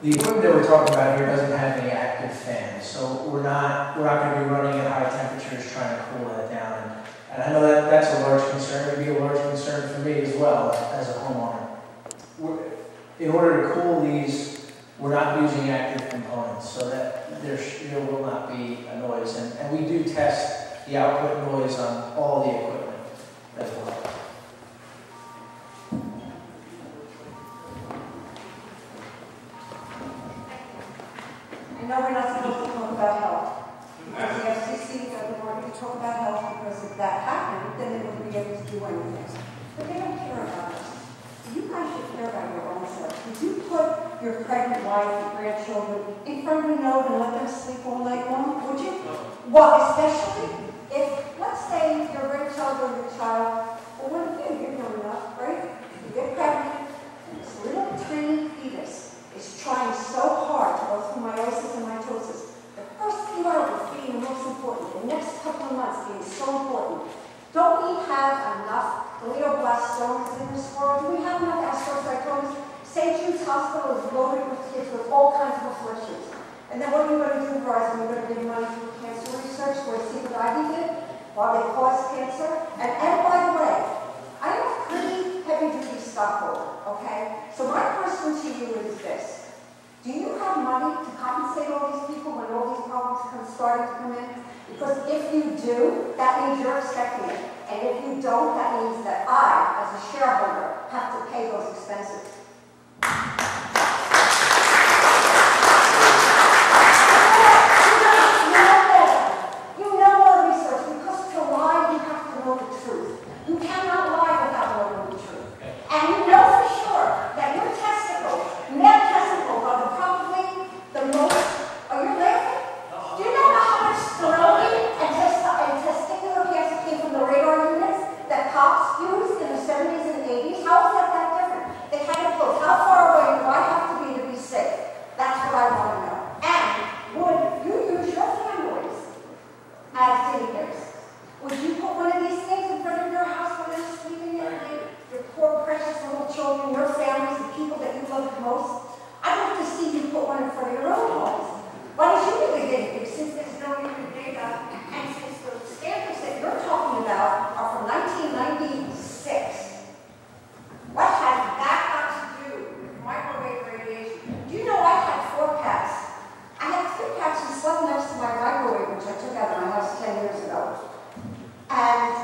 the equipment that we're talking about here doesn't have any active fans, so we're not going to be running at high temperatures trying to cool that down. And I know that's a large concern. It would be a large concern for me as well as a homeowner. in order to cool these, we're not using active components, so that there will not be a noise. And we do test the output noise on all the equipment as well. I know we're not supposed to talk about health. Because the FCC doesn't want you to talk about health, because if that happened, then they wouldn't be able to do anything. But they don't care about us. You guys should care about your own self. Did you put your pregnant wife and grandchildren in front of a node and let them sleep all night long? Would you? Well, especially if, let's say, your grandchild or your child, or one of you, you're young enough, right? You get pregnant, and this little tiny fetus is trying so hard to go through meiosis and mitosis. The first few hours being the most important, the next couple of months being so important. Don't we have enough glioblastomas in this world? Do we have enough astrocytomas? St. Jude's Hospital is loaded with kids with all kinds of afflictions. And then what are you going to do, Verizon? You're going to give money to cancer research where see what Ivy did while they cause cancer? And by the way, I am a pretty heavy-duty stockholder, okay? So my question to you is this. Do you have money to compensate all these people when all these problems starting to come in? Because if you do, that means you're expecting it. And if you don't, that means that I, as a shareholder, have to pay those expenses. You know all research, because to lie, you have to know the truth. You cannot lie without knowing the truth. And you know for sure that your testicles, male testicles, are probably the most. Are you laughing? Do you know how much steroid and testicular cancer came from the radar units that cops used in the 70s and 80s? How is that different? They had to look. How far away do I have to be safe? That's what I want to know. And would you use your families as guinea pigs? Would you put one of these things in front of your house when they're sleeping at night? Your poor, precious little children, your families, the people that you love the most? I'd like to see you put one in front of your own homes. Why don't you be the guinea pig, since there's no human data, and since the standards that you're talking about are from 1996? What has that got to do with microwave radiation? Do you know I had 4 cats? I had 3 cats who slept next to my microwave, which I took out of my house 10 years ago. And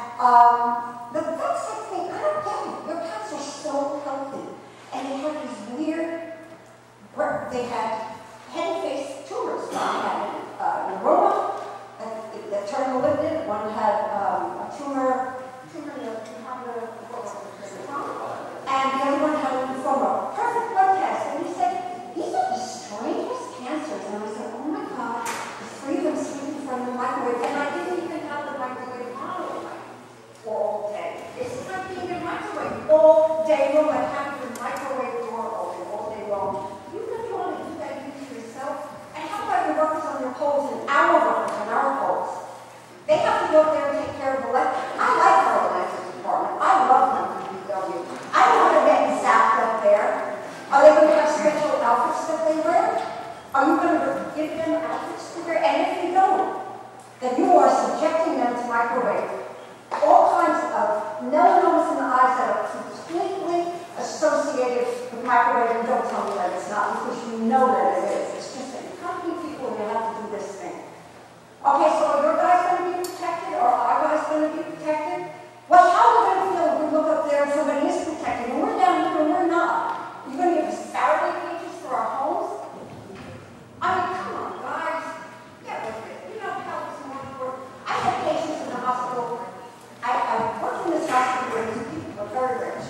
the vet said to me, I don't get it. Your cats are so healthy. And they had these weird, they had head and face tumors. One had neuroma that turned malignant. One had a tumor behind the and the other one had a lymphoma. Perfect blood test. And he said, these are the strangest cancers. And I said, oh my God, the 3 of them sleeping in front of the microwave. And I didn't even have the microwave on for all day. It's like being in a microwave all day long. I have the microwave door open all day long. You really want to do that to yourself? And how about your workers on your poles and our workers on our poles? They have to go up there and take care of the electric. I like our electric department. I love them to DPW. I don't want to get zapped up there. Are they going to have special outfits that they wear? Are you going to give them outfits to wear? And if you don't, then you are subjecting them to microwave. All kinds of melanomas in the eyes that are completely associated with microwave, and don't tell me that it's not, because you know that it is. It's just that you come to people and you have to do this thing. Okay, so are your guys going to be protected, or are our guys going to be protected? Well, how are we going to feel if we look up there and somebody is protected, and we're down here and we're not? You're going to give us Faraday cages for our homes? I mean, come on, guys. Get with it. You know how it's more important. I had patients in the hospital. I worked in this hospital where these people were very rich.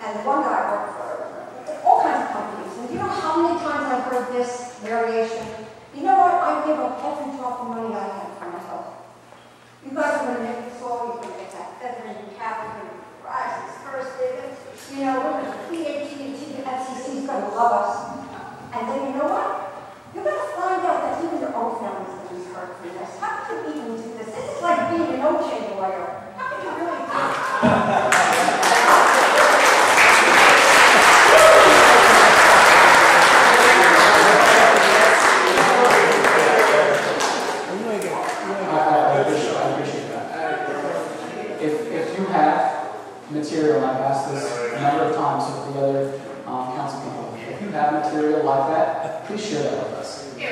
And the one guy worked for all kinds of companies. And do you know how many times I heard this variation? You know what? I give up every drop of money I have for myself. You guys are going to make this all. You're going to get that feather in your cap. You're going to rise this first bit. You know, we're going to PAT and the FCC is going to love us. And then you know what? You're going to find out that even your own family is going to be hurt from this. How could you even do this? This is like being an OJ lawyer. How could you really do it? If you have material, I've asked this a number of times with the other council you have material like that, please share that with us. Because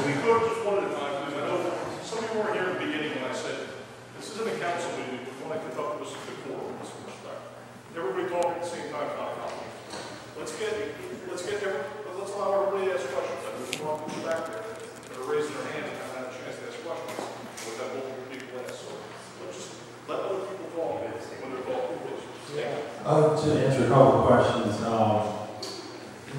we could just one at a time, because I know some of you weren't here at the beginning when I said, this isn't a council meeting, we want to conduct this with decorum in some respect. Everybody talking at the same time is not possible. Let's allow everybody to ask questions. There's more people back there that are raising their hands and haven't had a chance to ask questions. We've had multiple people ask, so let's just let other people talk when they're talking. To answer a couple of questions,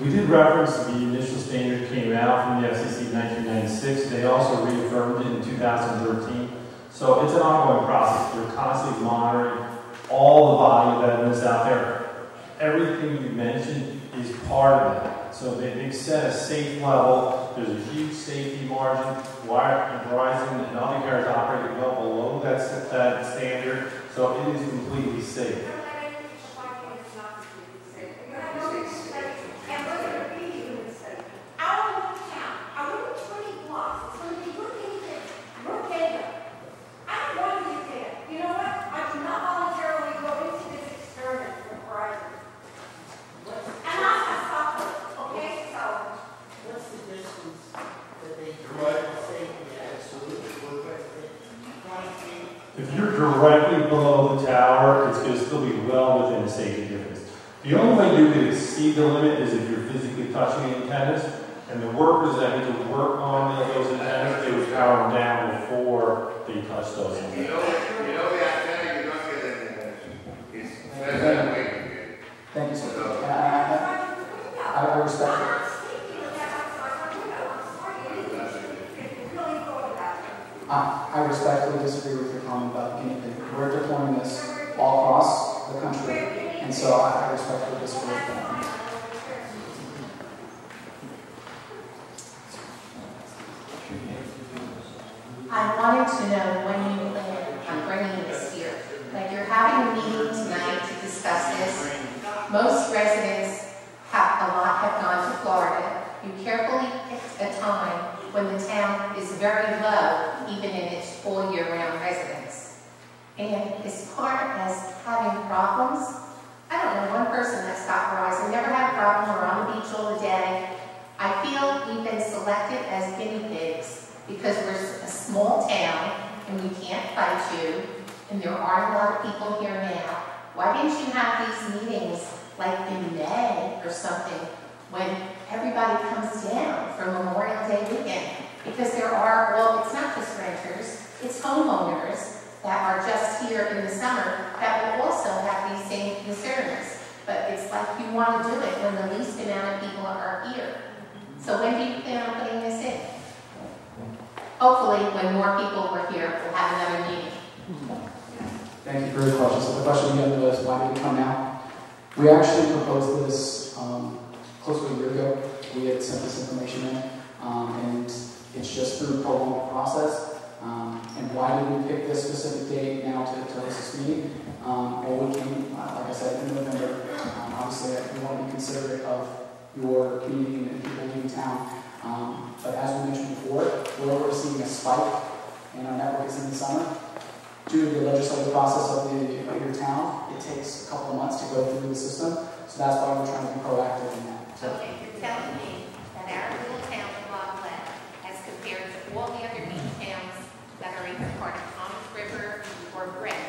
we did reference the initial standard came out from the FCC in 1996. They also reaffirmed it in 2013. So it's an ongoing process. They're constantly monitoring all the body of evidence out there. Everything you mentioned is part of that. So they've set a safe level. There's a huge safety margin. Verizon and other carriers operate well below that standard. So it is completely safe. If you're directly below the tower, it's going to still be well within the safety difference. The only way you can exceed the limit is if you're physically touching the antennas, and the workers that need to work on those antennas, they would power them down before they touch those antennas. You know the antenna, you don't get anything. It's better way. Thank you, sir. I respect it. I respectfully disagree with your comment about the guinea pig. We're deploying this all across the country, and so I respectfully disagree with that. I wanted to know when you plan on bringing this here. Like, you're having a meeting tonight to discuss this. Most residents have gone to Florida. You carefully picked a time when the town is very low, even in its full year-round residents. And as far as having problems, I don't know one person that's got Verizon, never had a problem, we're on the beach all the day. I feel we've been selected as guinea pigs because we're a small town and we can't fight you, and there aren't a lot of people here now. Why didn't you have these meetings like in May or something when everybody comes down for Memorial Day weekend? Because there are, well, it's not just renters, it's homeowners that are just here in the summer that will also have these same concerns. But it's like you want to do it when the least amount of people are here. So when do you plan on putting this in? Hopefully, when more people were here, we'll have another meeting. Thank you for your question. So the question again was, why did we come now? We actually proposed this close to a year ago. We had sent this information in, and it's just through the prolonged process. And why did we pick this specific date now to host this meeting? Well, we came, like I said, in November. Obviously, we want to be considerate of your community and people leaving town. But as we mentioned before, we're already seeing a spike in our networks in the summer. Due to the legislative process of your town, it takes a couple of months to go through the system. So that's why we're trying to be proactive in that. So, okay, you're telling me that our little town of Lavallette, as compared to all the other beach towns that are either part of Thomas River or Brent,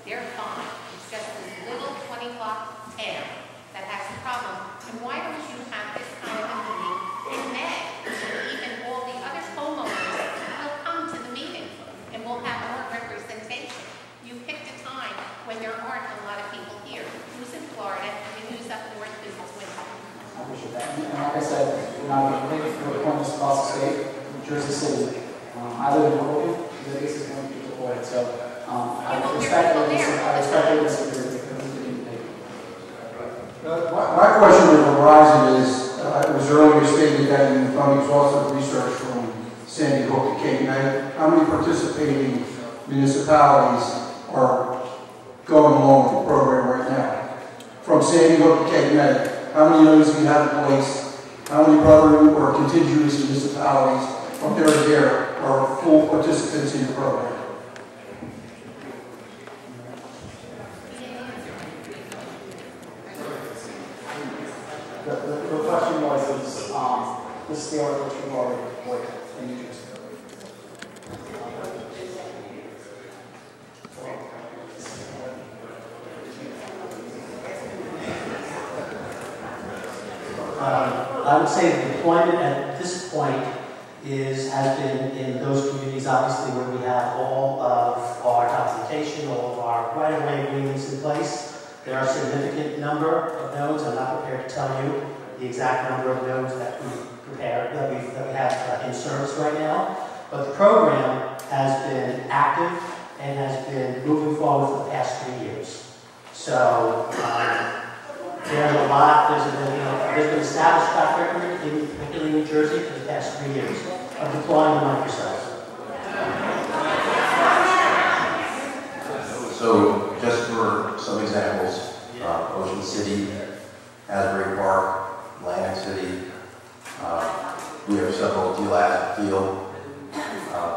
they're fine. It's just this little 20-block town that has a problem. And why don't you have this kind of a meeting in May? Even all the other homeowners will come to the meeting and we'll have more representation. You picked a time when there aren't a lot of people here. Who's in Florida and who's up north business winter? I appreciate that. And like I said, we're appointments across the state, Jersey City. I live in Hoboken, the base is going to be deployed. So I respectfully disagree with My question to Verizon is, it was earlier stated that you found exhaustive research from Sandy Hook to Cape May. How many participating municipalities are going along with the program right now? From Sandy Hook to Cape May, how many of those do you have in place? How many brother or contiguous municipalities from here to here are full participants in your program. The question was, the scale at which we've already deployed in New Jersey. I would say the deployment at this point has been in those communities, obviously, where we have all of our documentation, all of our right-of-way agreements in place. There are a significant number of nodes. I'm not prepared to tell you the exact number of nodes that we have in service right now. But the program has been active and has been moving forward for the past 3 years. So there's a lot. There's been established track record in particularly New Jersey for the past 3 years of deploying the microcells. So just for some examples, Ocean City, Asbury Park, Atlantic City, we have several DLAT field.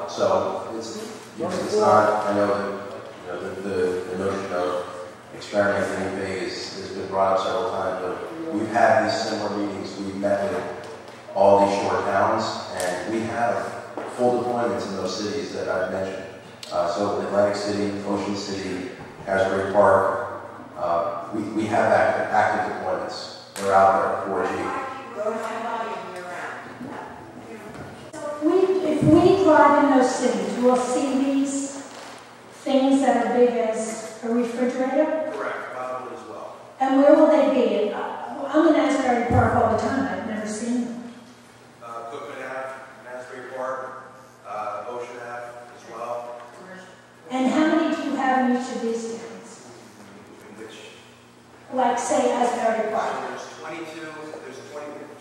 So it's not, I know that the notion of experimenting phase has been brought up several times, but we've had these similar meetings. We've met with all these shore towns, and we have full deployments in those cities that I've mentioned. So Atlantic City, Ocean City, Asbury Park, we have active deployments. They're out there, 4G. If we drive in those cities, we'll see these things that are big as a refrigerator. Correct, probably as well. And where will they be? I'm in Asbury Park all the time. I've never seen them. Cookman Ave, Asbury Park, Ocean Ave as well. And how many do you have in each of these towns? In which? Like, say, Asbury Park. There's 22, there's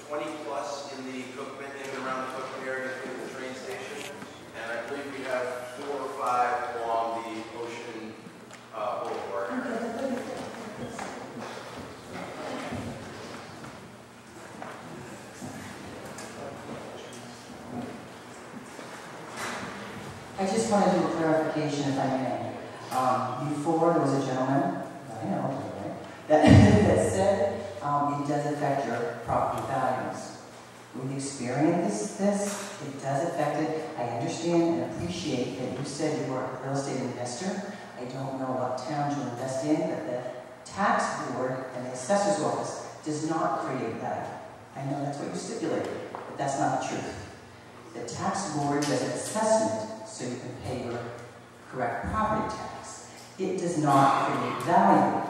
20 plus in the Cookman, in and around the Cookman area, including the train station. And I believe we have 4 or 5 along the Ocean Boulevard. I just want to do a clarification, if I may. Before, there was a gentleman, I know, that said it does affect your property values. We've experienced this, it does affect it. I understand and appreciate that you said you were a real estate investor. I don't know what towns you invest in, but the tax board and the assessor's office does not create value. I know that's what you stipulated, but that's not the truth. The tax board does an assessment so you can pay your correct property tax. It does not create value.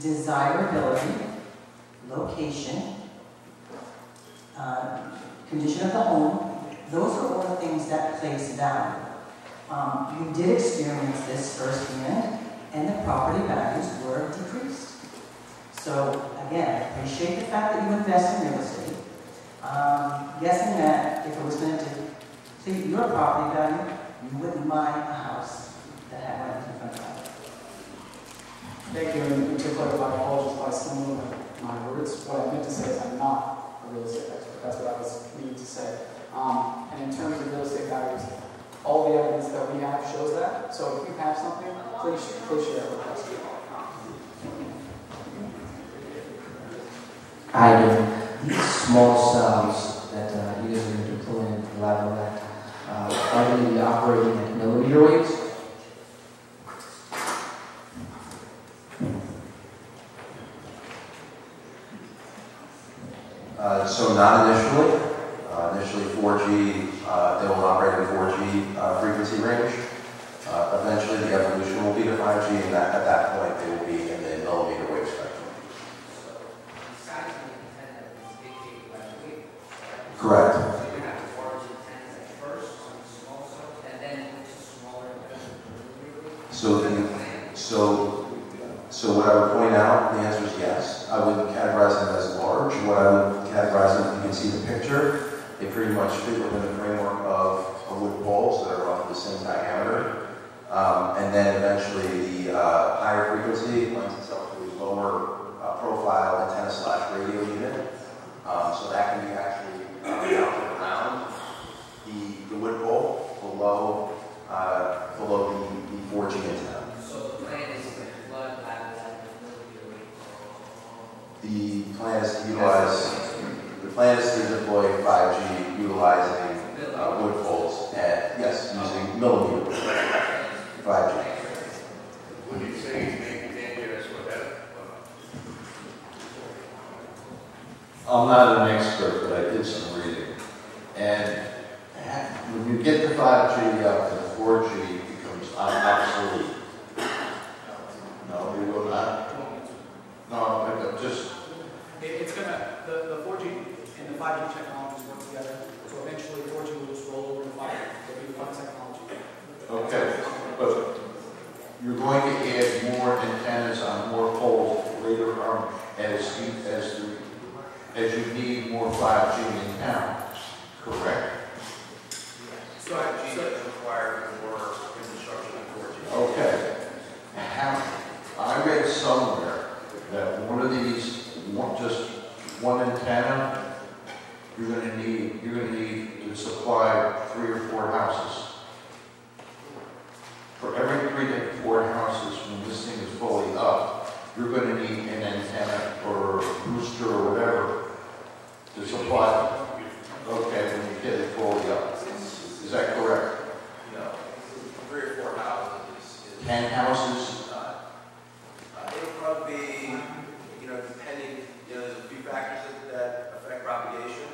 Desirability, location, condition of the home, those are all the things that place value. You did experience this firsthand, and the property values were decreased. So, again, I appreciate the fact that you invest in real estate. Guessing that if it was going to deplete your property value, you wouldn't buy a house that had rent in front of it. Thank you, and to clarify, I apologize if I stumbled my words. What I meant to say is I'm not a real estate expert. That's what I was meaning to say. And in terms of real estate values, all the evidence that we have shows that. So if you have something, please share it with us. I do. These small cells that you guys are deploying in Lavallette, are they operating at millimeter waves? So not initially. Initially 4G, they will operate in 4G frequency range. Eventually the evolution will be to 5G, and at that point they will be in the millimeter wave spectrum. Correct. So what I would point out, the answer is yes. I wouldn't categorize them as large. What I would categorize them, you can see the picture, they pretty much fit within the framework of wood poles that are roughly the same diameter. And then eventually the higher frequency lends itself to a lower profile antenna/radio unit. So that can be actually mounted around The plan is to utilize, the plan is to deploy 5G utilizing wood poles and, yes, using millimeter 5G. Would you say it may be dangerous for them or not? I'm not an expert, but I did some reading. And when you get the 5G up and the 4G becomes obsolete. No, we will not. No, but just. It's gonna, the 4G and the 5G technologies work together. So eventually 4G will just roll over to 5G. It'll be one technology. Okay, but you're going to add more antennas on more poles later on as you need more 5G in town, correct? So 5G does require more infrastructure than 4G. Okay. I read somewhere that one of these, just one antenna, you're going to need to supply 3 or 4 houses. For every 3 to 4 houses, when this thing is fully up, you're going to need an antenna or a booster or whatever to supply. Okay, when you get it fully up. Is that correct? No. 3 or 4 houses is 10 houses? It'll probably be, depending, there's a few factors that affect propagation.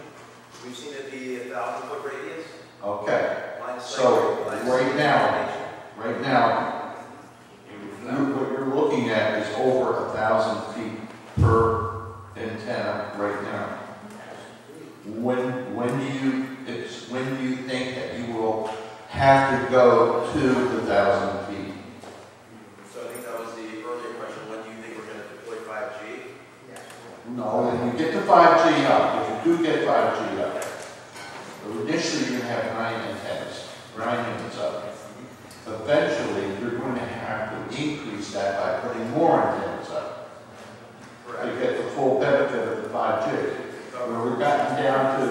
We've seen it be 1,000-foot radius. Okay. So right now, what you're looking at is over 1,000 feet per antenna right now. When do you think that you will have to go to the 1,000 feet? So I think that was the earlier question. When do you think we're going to deploy 5G? No, when you get the 5G up, if you do get 5G up, initially you're going to have 9 antennas, 9 units up. Eventually, you're going to have to increase that by putting more antennas up to get the full benefit of the 5G. Where we've gotten down to,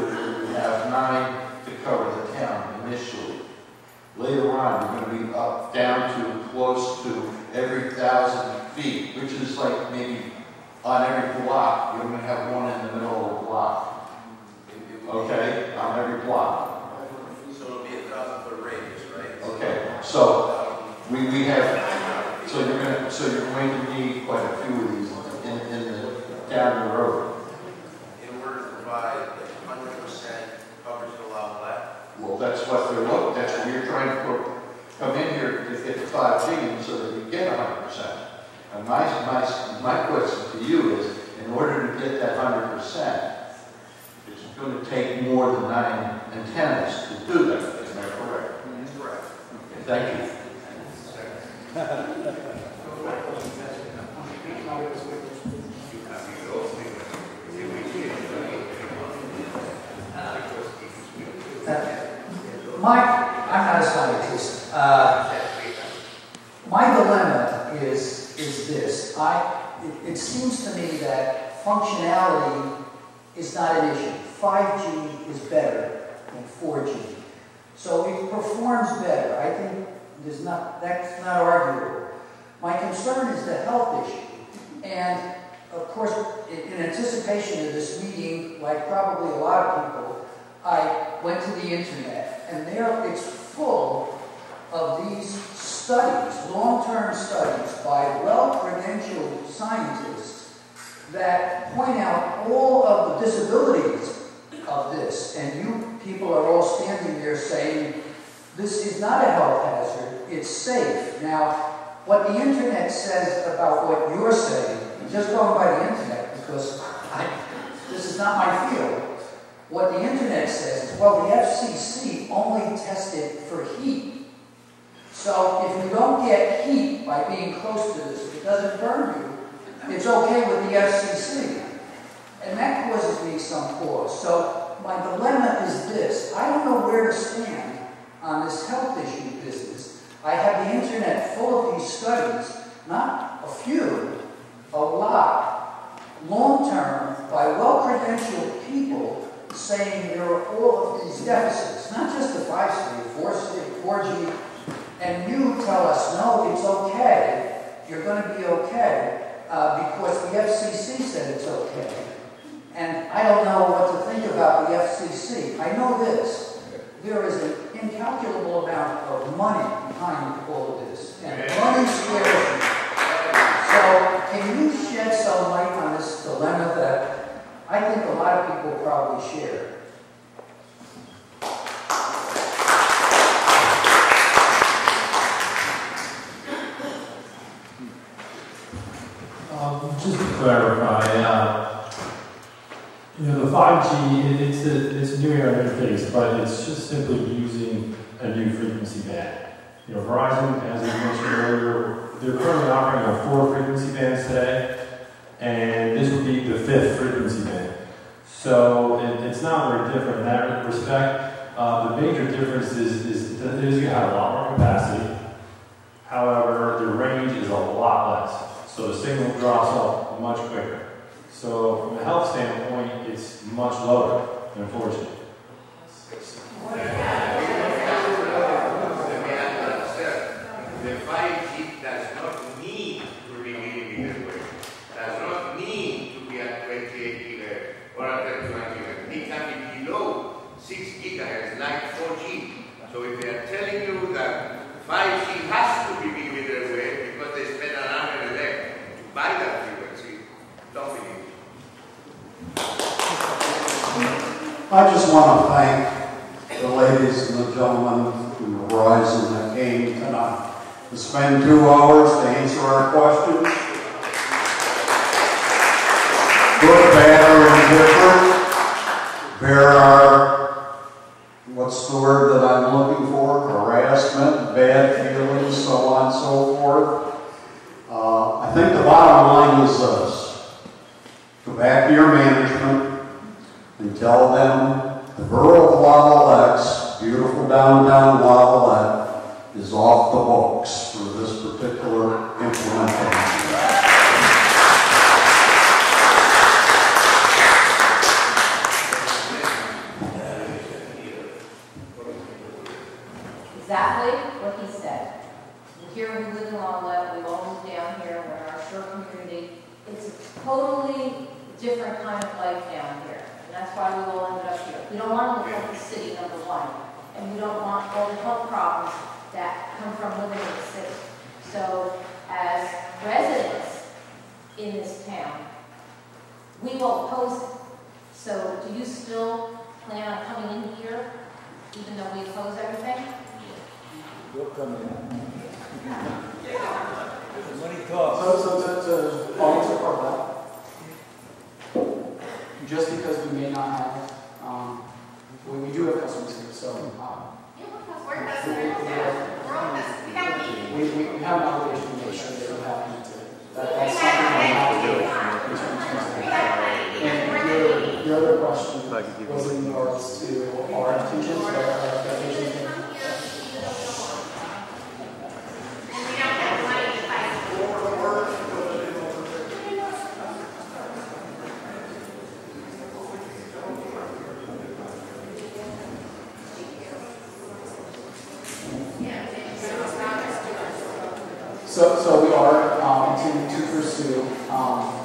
we have 9 to cover the town initially. Later on, you're going to be up down to close to every 1,000 feet, which is like maybe on every block, you're going to have one in the middle of the block. Okay, on every block. So it'll be 1,000-foot radius, right? Okay, so we have, so you're going to need quite a few of these down the road. In order to provide 100% coverage of the Lavallette. Well, that's what you're trying to come in here to get the 5G so that you get 100%. And my question to you is, in order to get that 100%, it's going to take more than 9 antennas to do that. Is that correct? That's correct. Okay, thank you. I'm not a scientist. My dilemma is this. It seems to me that functionality is not an issue. 5G is better than 4G. So it performs better. I think that's not arguable. My concern is the health issue. And of course, in anticipation of this meeting, like probably a lot of people, I went to the internet, and there it's full of these studies, long-term studies by well-credentialed scientists that point out all of the disabilities of this. And you people are all standing there saying, this is not a health hazard, it's safe. Now, what the internet says about what you're saying, just going by the internet, because this is not my field, what the internet says is, well, the FCC only tested for heat. So if you don't get heat by being close to this, if it doesn't burn you, it's okay with the FCC. And that causes me some pause. So my dilemma is this. I don't know where to stand on this health issue business. I have the internet full of these studies, not a few, a lot, long-term, by well-credentialed people saying there are all of these deficits, not just the 5G, 4G, and you tell us, no, it's okay, you're going to be okay. because the FCC said it's okay. And I don't know what to think about the FCC. I know this. There is an incalculable amount of money behind all of this. And money scares me. So can you shed some light on this dilemma that I think a lot of people probably share? Just to clarify, the 5G, it's a new era interface, but it's just simply using a new frequency band. Verizon, as I mentioned earlier, they're currently operating on 4 frequency bands today, and this would be the 5th frequency band. So it's not very different in that respect. The major difference is that it is going to have a lot more capacity. However, the range is a lot less. So the signal drops off much quicker. So from a health standpoint, it's much lower, unfortunately. The 5G does not need to be millimeter wave. Does not need to be at 28 gigahertz or at 21 gigahertz. It can be below 6 gigahertz like 4G. So if they are telling you that 5G has to be millimeter wave because they spend an arm and a leg to buy that frequency, don't believe it. I just want to thank the ladies and the gentlemen from Verizon that came tonight to spend 2 hours to answer our questions. Good, bad, or indifferent. There are, what's the word that I'm looking for? Harassment, bad feelings, so on and so forth. I think the bottom line is this. Go back to your management and tell them the borough of Lavallette, beautiful downtown Lavallette, is off the books for this particular implementation. Exactly what he said. Here we live in Lavallette, we all moved down here, we're in our short community. It's a totally different kind of life down here. And that's why we all ended up here. We don't want to look like the city, number one. And we don't want all the health problems that come from living in the city. So as residents in this town, we will oppose it. So do you still plan on coming in here, even though we oppose everything? We'll come in. Money talks. So to answer part of that, just because we may not have, we do have customers here, so we're customers, we're all customers. We got to eat. we have an obligation to make sure that we have connectivity. That's something we have to do. And your other question was in regards to our intentions, or our expectations. So we are continuing to pursue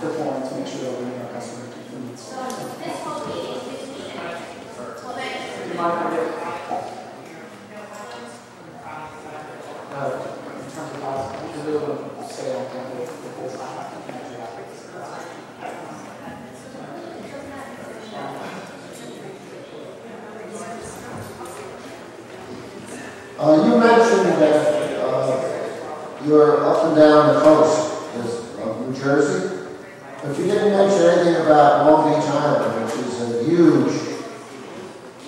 deploying to make sure that we meet our customer needs. So this whole meeting, 15 minutes. Well, then, Do you mind if I get in terms of policy, I really want to say on the full time. I can actually have it. You mentioned that you're up and down the coast of New Jersey, but you didn't mention anything about Long Beach Island, which is a huge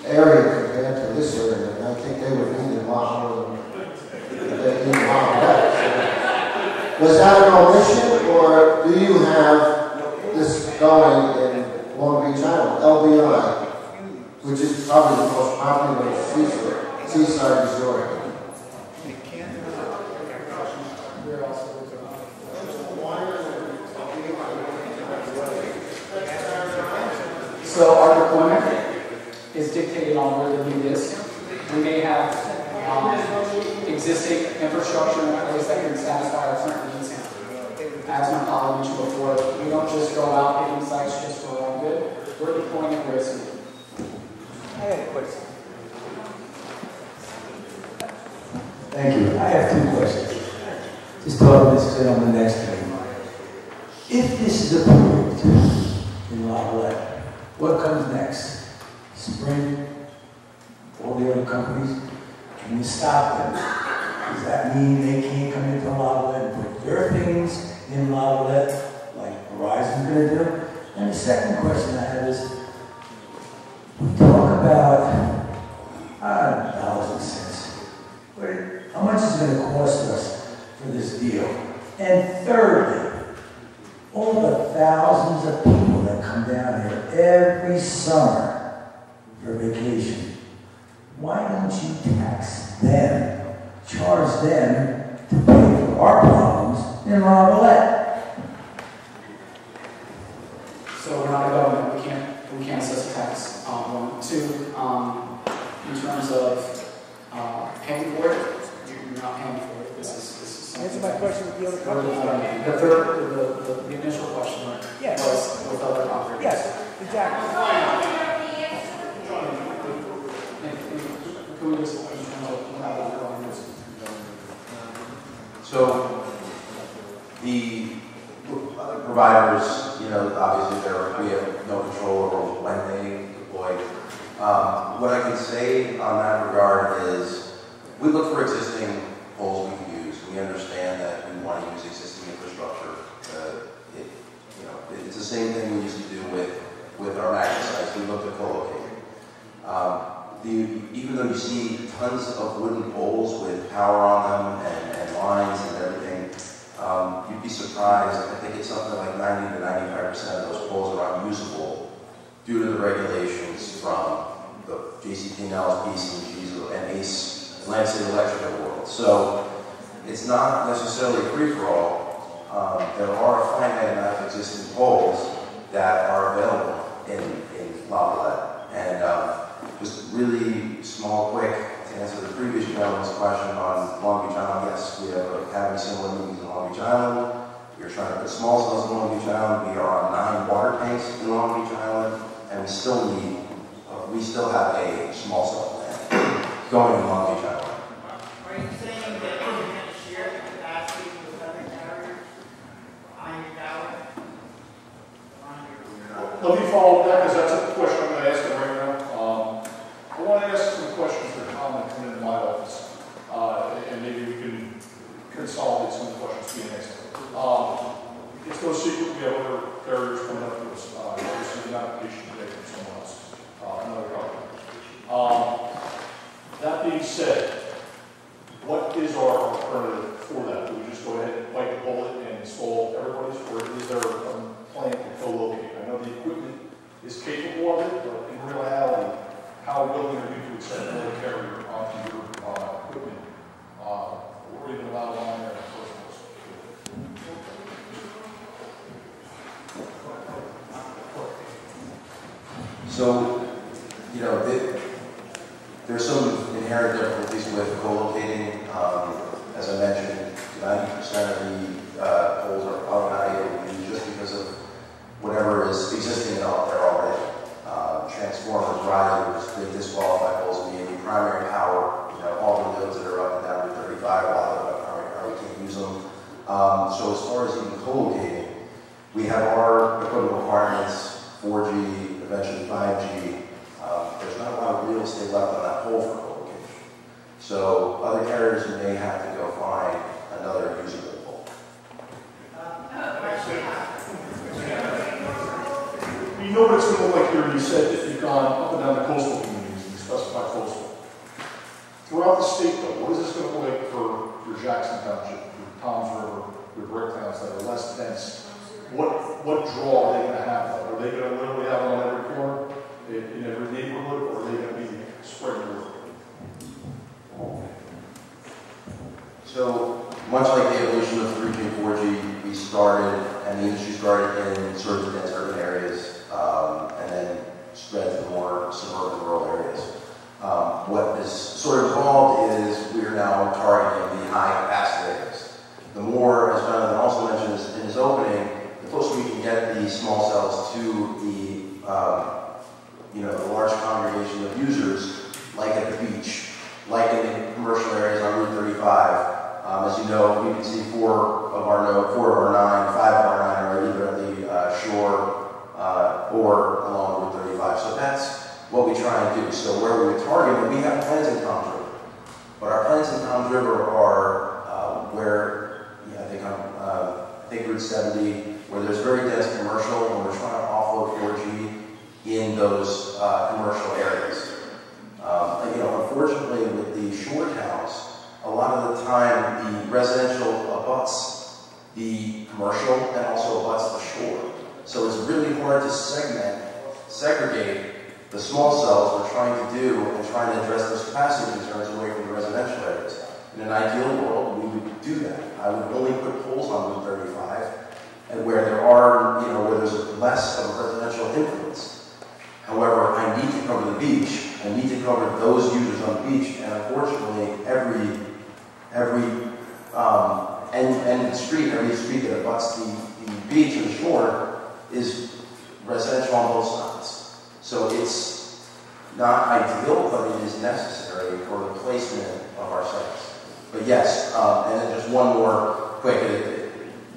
area compared to this area, and I think they would need a lot more than they need Lavallette. Was that an omission, or do you have this going in Long Beach Island, LBI, which is probably the most popular seaside resort? So our deployment is dictated on where the need is. We may have existing infrastructure in place that can satisfy our current needs. as my colleague mentioned before, we don't just go out picking sites just for our own good. We're deploying it where it's needed. I have a question. Thank you. I have two questions. Just talking to this gentleman next to me. If this is approved in Lavallette, what comes next? Sprint, all the other companies, can you stop them? Does that mean they can't come into Lavallette and put their things in Lavallette like Verizon's going to do? And the second question I have is, we talk about dollars and cents. How much is it going to cost us for this deal? And thirdly, all the thousands of people that come down here every summer for vacation, why don't you tax them, charge them to pay for our problems in Lavallette? So we're not a government, we can't assess a tax. One, two, in terms of paying for it, you're not paying for it. This is Answer my question with the other companies. The initial question Yes. was with other operators. Yes, exactly. Can we just, in terms of how that going is? So the other providers, obviously we have no control over when they deploy. What I can say on that regard is we look for existing poles we can use. We understand that we want to use existing infrastructure. It's the same thing we used to do with our magnet sites. We look to co-locate. Even though you see tons of wooden poles with power on them and lines and everything, you'd be surprised. I think it's something like 90 to 95% of those poles are unusable due to the regulations from the JCP&Ls, PCGs, and ACE, Atlantic City Electric of the world. So it's not necessarily free-for-all. There are a finite amount of existing poles that are available in Lavallette. And just really small, quick, to answer the previous gentleman's question on Long Beach Island, yes, we are having similar meetings in Long Beach Island. We are trying to put small cells in Long Beach Island. We are on 9 water tanks in Long Beach Island, and we still have a small cell plant going in Long Beach Island. Are you saying that you're going to share the capacity with other carriers on your tower? Let me follow up that because that's a question I'm going to ask him right now. I want to ask some questions that Tom had come in my office, and maybe we can consolidate some of the questions being asked. It's no secret we have other carriers coming up to us. We received an application today from someone else, another company. That being said, what is our alternative for that? Do we just go ahead and bite the bullet and install everybody's, or is there a plan to co-locate? I know the equipment is capable of it, but in reality, how willing are you to accept another carrier onto your equipment, or even allow one there in the first place? So, there's some inherent difficulties with co-locating. As I mentioned, 90% of the poles are probably not able to use just because of whatever is existing out there already. Transformers, risers, they disqualify poles immediately. Primary power, all the loads that are up and down to 35, a lot of them primary power, we can't use them. So as far as even co-locating, we have our equipment requirements, 4G, eventually 5G. There's not a lot of real estate left on that pole for co-location. So other carriers may have to go find another usable pole. You know what it's going to look like here. You said that you've gone up and down the coastal communities and specified coastal. Throughout the state, though, what is this going to look like for your Jackson Township, your Toms River, your brick towns that are less dense? What draw are they going to have? Are they going to literally have them on every corner, in every neighborhood, or are they going to be spread over? So much like the evolution of 3G and 4G, we started, and the industry started in sort of dense urban areas, and then spread to more suburban rural areas. What has sort of evolved is we are now targeting the high capacity areas. The more, as Jonathan also mentioned in his opening, cells to the large congregation of users, like at the beach, like in the commercial areas on Route 35. As you know, you can see 4 of our 9, 5 of our 9 are either at the shore or along Route 35. So that's what we try and do. So where we target, we have plans in Tom's River. But our plans in Tom's River are I think Route 70, where there's very dense commercial, and we're trying to offload 4G in those commercial areas. Unfortunately, with the shore towns, a lot of the time the residential abuts the commercial and also abuts the shore. So it's really hard to segregate the small cells we're trying to do and trying to address those capacity concerns away from the residential areas. In an ideal world, we would do that. I would only put poles on Route 35 and where there are, where there's less of a residential influence. However, I need to cover the beach. I need to cover those users on the beach, and unfortunately, every end of the street, every street that abuts the beach or the shore is residential on both sides. So it's not ideal, but it is necessary for the placement of our sites. But yes, and then just one more quick.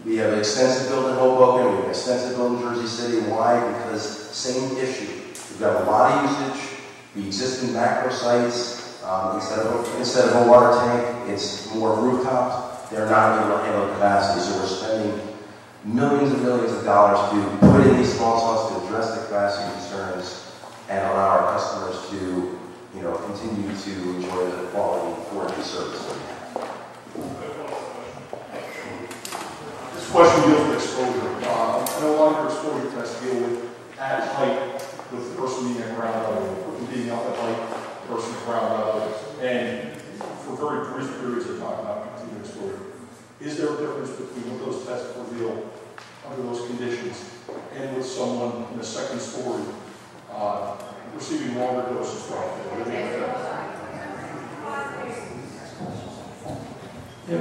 We have an extensive build in Hoboken, we have an extensive build in Jersey City. Why? Because same issue. We've got a lot of usage. The existing macro sites, instead of a water tank, it's more rooftops. They're not able to handle capacity, so we're spending millions and millions of dollars to put in these small cells to address the capacity concerns and allow our customers to, continue to enjoy the quality 4G service that we have. This question deals with exposure. I know a lot of your exposure tests deal with at height, with the person being at ground level, equipment being up at height, the person at ground level, and for very brief periods of time, not continued exposure. Is there a difference between what those tests reveal under those conditions and with someone in the second story receiving longer doses from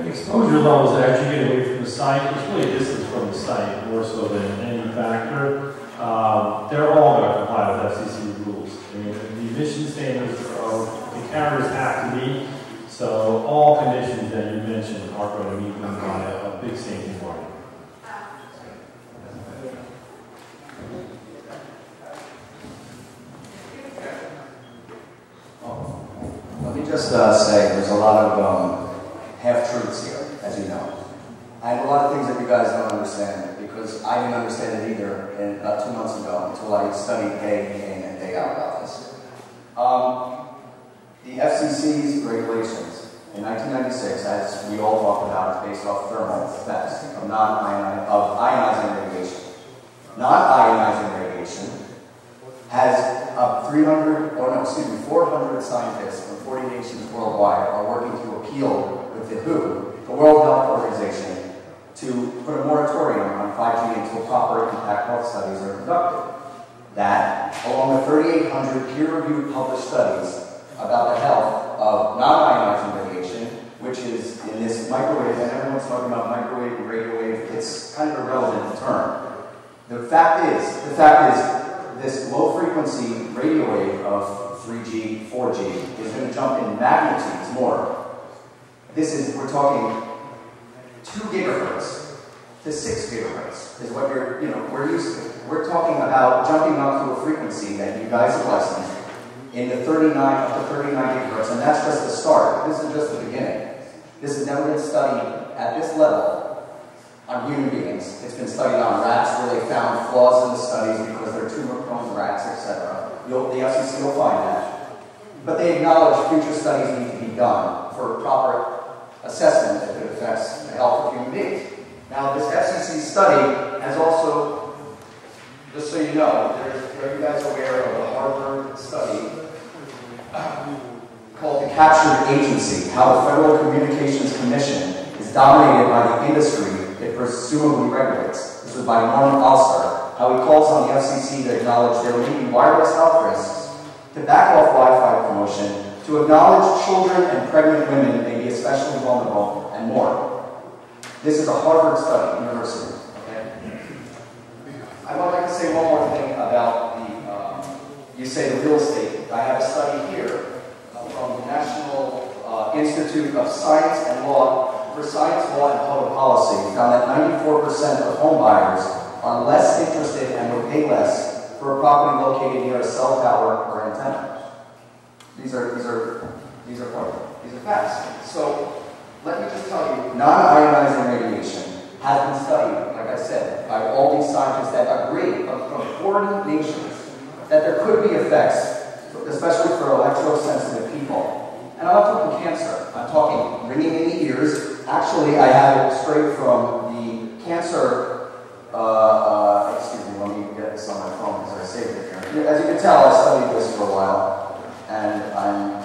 Exposure levels that actually get away from the site, it's really a distance from the site more so than any factor. They're all going to comply with FCC rules. I mean, the emission standards the carriers have to meet, so all conditions that you mentioned are going to meet them by a big safety margin. Let me just say there's a lot of half-truths here, as you know. And a lot of things that you guys don't understand, because I didn't understand it either about 2 months ago until I studied day in and day out about this. The FCC's regulations in 1996, as we all talked about, is based off thermal effects of ionizing radiation. Non-ionizing radiation has 400 scientists from 40 nations worldwide are working to appeal with the WHO, the World Health Organization, to put a moratorium on 5G until proper impact health studies are conducted. That, along with 3,800 peer-reviewed published studies about the health of non-ionizing radiation, which is in this microwave, and everyone's talking about microwave and radio wave, it's kind of a relevant term. The fact is, this low-frequency radio wave of 3G, 4G is going to jump in magnitudes more. We're talking 2 gigahertz to 6 gigahertz is what we're used to. We're talking about jumping up to a frequency that you guys have licensed in the 39 up to 39 gigahertz, and that's just the start. This is just the beginning. This has never been studied at this level on human beings. It's been studied on rats where they found flaws in the studies because they're tumor-prone rats, etc. The FCC will find that. But they acknowledge future studies need to be done for proper assessment if it affects the health of human beings. Now, this FCC study has also, just so you know, are you guys aware of the Harvard study called The Captured Agency, how the Federal Communications Commission is dominated by the industry it presumably regulates. This was by Norman Alster, how he calls on the FCC to acknowledge there may be wireless health risks, to back off Wi-Fi promotion, to acknowledge children and pregnant women may be especially vulnerable, and more. This is a Harvard study, university. Okay? I I would like to say one more thing about the, you say the real estate. I have a study here from the National Institute of Science and Law, for Science, Law, and Public Policy, found that 94% of home buyers are less interested and would pay less for a property located near a cell tower or antenna. These are facts. So let me just tell you, non-ionizing radiation has been studied, like I said, by all these scientists that agree from 40 nations that there could be effects, especially for electrosensitive people. And I'm not talking cancer. I'm talking ringing in the ears. Actually, I have it straight from the cancer. Excuse me, let me get this on my phone because I saved it here. As you can tell, I studied this for a while, and I'm.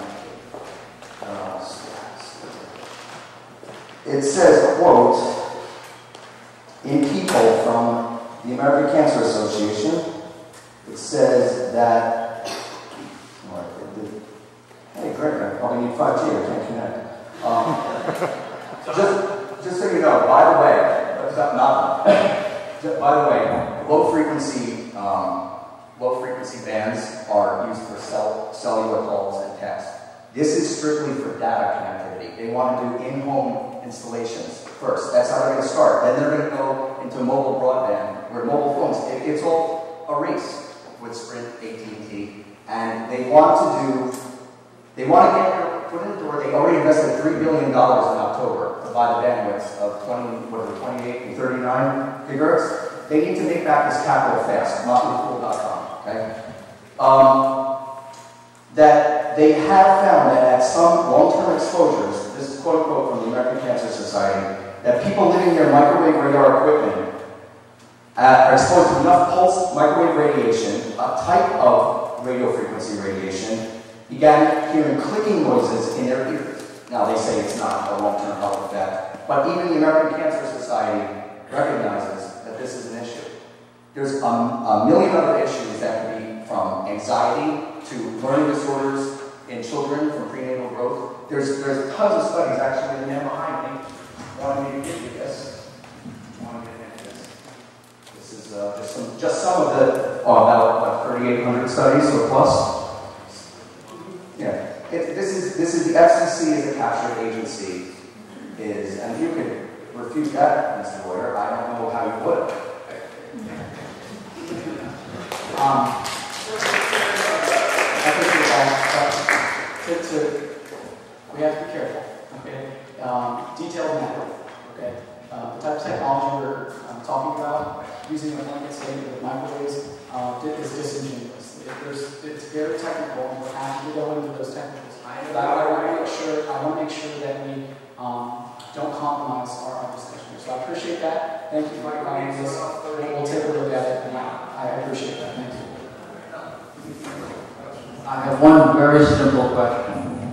It says, quote, in people from the American Cancer Association, it says that. Hey, great, I probably need 5G, I can't connect. Just so you know, by the way, by the way, low frequency bands are used for cellular calls and text. This is strictly for data connectivity. They want to do in-home installations first. That's how they're going to start. Then they're going to go into mobile broadband, where mobile phones, it's all a race with Sprint, AT&T, and they want to get their foot in the door. They already invested $3 billion in October to buy the bandwidth of 28 and 39 gigahertz. They need to make back this capital fast, motleyfool.com, okay? That they have found that at some long-term exposures, this is quote-unquote from the American Cancer Society, that people living near microwave radar equipment are exposed to enough pulse microwave radiation, a type of radio frequency radiation, began hearing clicking noises in their ears. Now, they say it's not a long-term health effect, but even the American Cancer Society recognizes that this is an issue. There's a million other issues that could be from anxiety to learning disorders in children from prenatal growth. There's tons of studies, actually, the man behind me wanted me to give you this. This is just some of the, about 3,800 studies or plus. Yeah, this is the FCC is a captured agency, and if you could refute that, Mr. Lawyer, I don't know how you would. I appreciate that. We have to be careful, okay? Detailed network, okay? The type of technology we're talking about, using a blanket statement with microwaves, is disingenuous. It's very technical, and we're happy to go into those technicals. But I want to make sure that we don't compromise our discussion. So I appreciate that. Thank you for inviting us. We'll take a look at it, and I appreciate that. Thank you. I have one very simple question.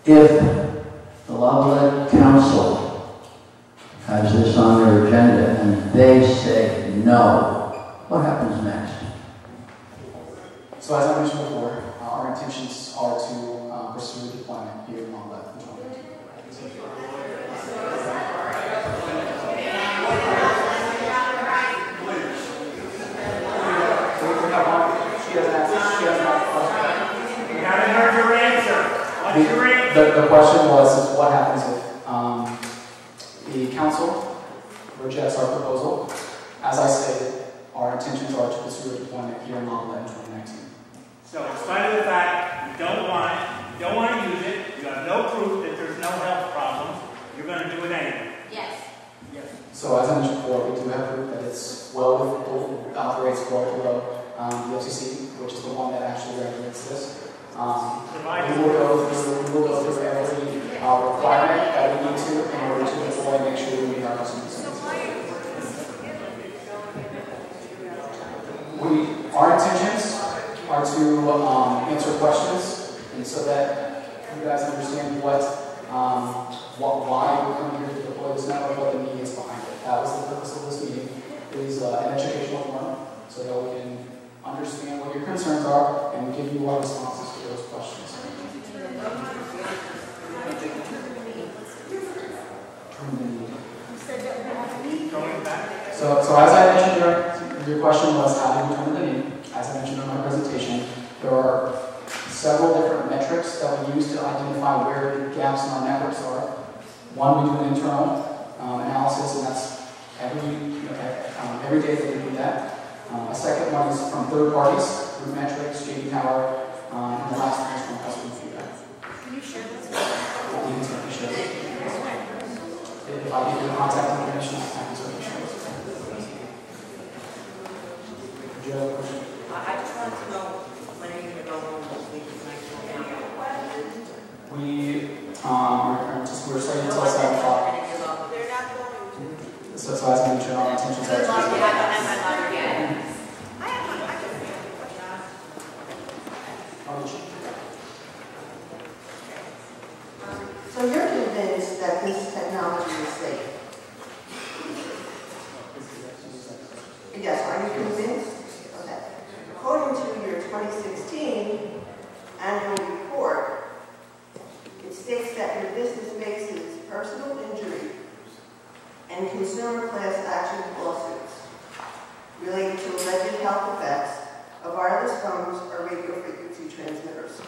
If the Lavallette Council has this on their agenda and they say no, what happens next? So as I mentioned before, our intentions are to pursue deployment here in Lavallette. The question was, what happens if the council rejects our proposal? As I stated, our intentions are to pursue a deployment here in Lavallette in 2019. So in spite of the fact you don't want it, you don't want to use it, you have no proof that there's no health problems, you're going to do it anyway. Yes. Yes. So as I mentioned before, we do have proof that it's operates well below the FCC, which is the one that actually regulates this. We will go through every requirement that we need to in order to deploy and make sure we meet our customers' needs. Our intentions are to answer questions, and so that you guys understand why we're coming here to deploy this network, what the need is behind it. That was the purpose of this meeting, is an educational forum, so that we can understand what your concerns are and give you our responses to those questions. So as I mentioned your question was how do we determine the need? As I mentioned in my presentation, there are several different metrics that we use to identify where the gaps in our networks are. One, we do an internal analysis, and that's every day that we do that. A second one is from third parties, Group Metrics, JD Power, and the last one is from customer feedback. Can you share this? If I give you the contact information, I can certainly share this. Do you have a question? I just wanted to know when are you going to go home this week? We're slated until 7 o'clock. They're not going to. So as I mentioned, our intentions are to. So you're convinced that this technology is safe? Yes, are you convinced? Okay. According to your 2016 annual report, it states that your business faces personal injury and consumer class action lawsuits related to alleged health effects of wireless phones or radio frequency transmitters.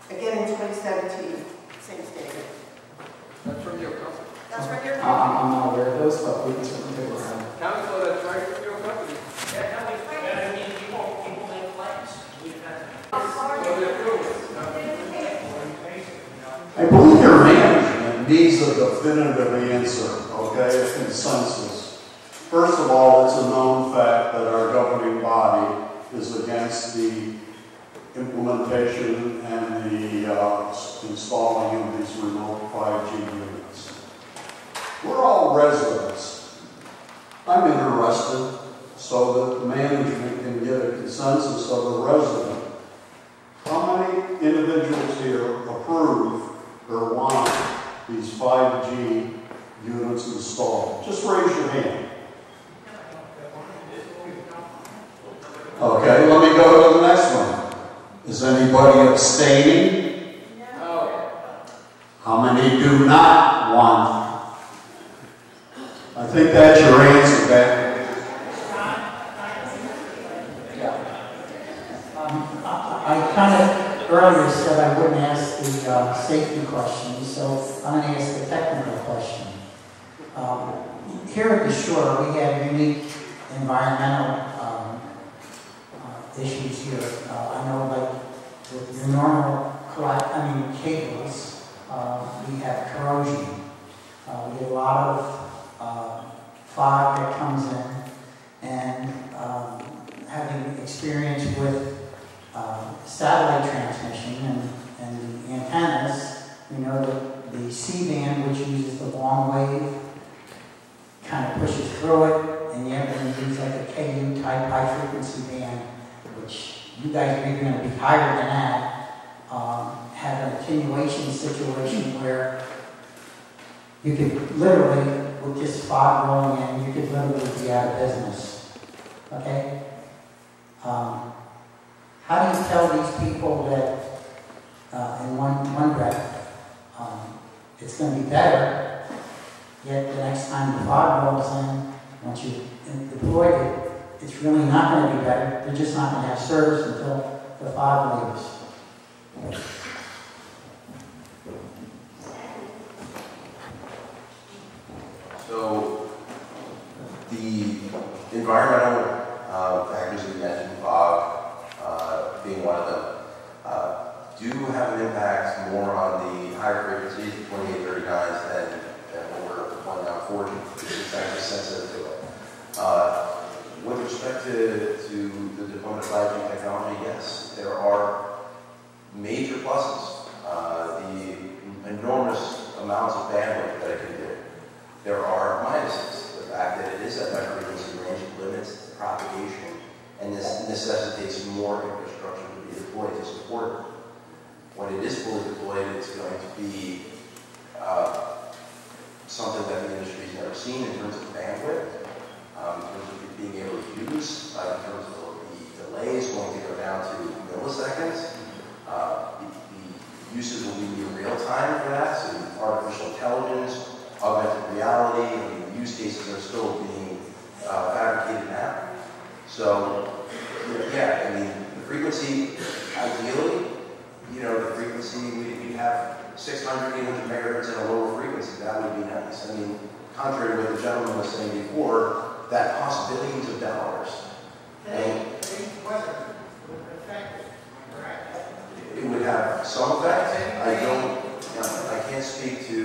Again in 2017, same statement. That's from your company. That's from your company. I'm not aware of those, but we can certainly take a look at them. Council, that's right from your company. I believe your management needs a definitive answer, okay, a consensus. First of all, it's a known fact that our governing body is against the implementation and the installing of these remote 5G units. We're all residents. I'm interested so that the management can get a consensus of the resident. How many individuals here approve or want these 5G units installed? Just raise your hand. Okay, let me go to the next one. Is anybody abstaining? No. How many do not want? I think that's your answer, Ben. I kind of earlier said I wouldn't ask the safety question, so I'm going to ask the technical question. Here at the shore, we have unique environmental issues here. I know, like with your normal cables, we have corrosion. We get a lot of fog that comes in, and having experience with satellite transmission and the antennas, we know that the C-band, which uses the long wave, kind of pushes through it, and you have to use like a KU type high frequency band, which you guys are even going to be higher than that, have an attenuation situation where you could literally, with just fog rolling in, you could literally be out of business. Okay? How do you tell these people that in one breath it's going to be better, yet the next time the fog rolls in, once you deploy it, it's really not going to be better. They're just not going to have service until the fog leaves. So the environmental factors that you mentioned, fog being one of them, do have an impact more on the higher frequencies, the 2839s, than when we're deploying on 4G. It's actually sensitive to it. With respect to the deployment of 5G technology, yes, there are major pluses. The enormous amounts of bandwidth that it can do. There are minuses. The fact that it is at high frequency range limits the propagation, and this necessitates more infrastructure to be deployed to support it. When it is fully deployed, it's going to be something that the industry has never seen in terms of bandwidth, in terms of it being able to use, in terms of the delays going to go down to milliseconds. The uses will be in real time for that, so artificial intelligence, augmented reality, the use cases are still being fabricated now. So, yeah, I mean, the frequency, ideally, the frequency, we'd have 600, 800 megahertz at a lower frequency. That would be nice. I mean, contrary to what the gentleman was saying before, that costs billions of dollars. And it would have some effect. I can't speak to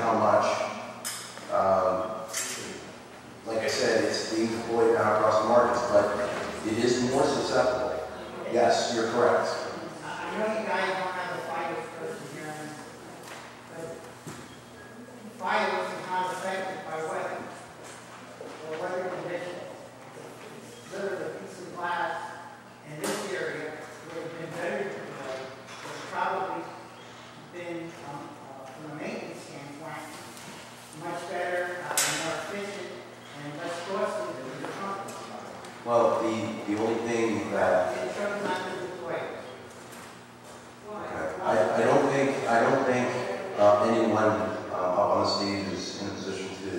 how much. Like I said, it's being deployed now across the markets, but it is more susceptible. Yes, you're correct. I know you guys don't have a FIOS person here, but FIOS is not affected by weather or weather conditions. Literally, a piece of glass in this area would have been better to deploy. It's probably been, from a maintenance standpoint, much better, more efficient, and less costly than the company. Well, the only thing that It chose not to deploy. I don't think anyone up on the stage is in a position to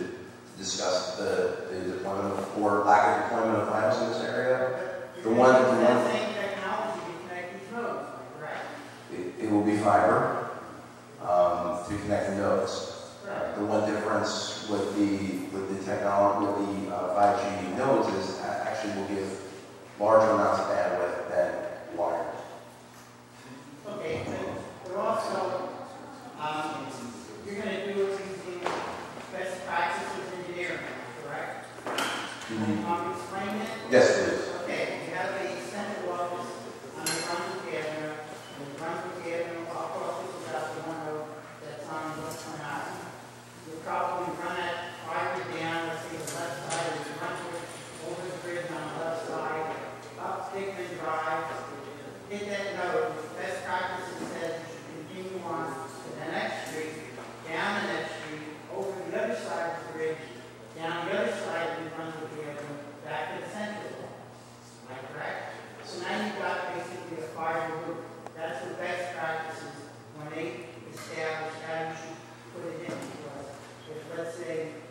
discuss the deployment or lack of deployment of FIOS in this area. The one Same technology to connect these nodes, right? it will be fiber to connect the nodes. The one difference with the technology, with the 5G nodes is actually will give larger amounts of bandwidth than wire. Okay, but also, you're going to do it using best practices engineering, correct? Mm-hmm. Explain it? Yes, please. Okay, you have a central office on the Brunswick Avenue, and the Brunswick Avenue office is out the one node that's on West Point Island. You'll probably run that fiber down, let's say the left side of the Brunswick, over the bridge on the left side, up Dickman Drive, hit that node. Best practices says you should continue on to the next street, down the next street, over the other side of the bridge, down the other side of the Brunswick Avenue, back to the central office. Am I correct? So now you've got basically a fiber loop. That's the best practices when they establish how you should put it in. Because if, let's say,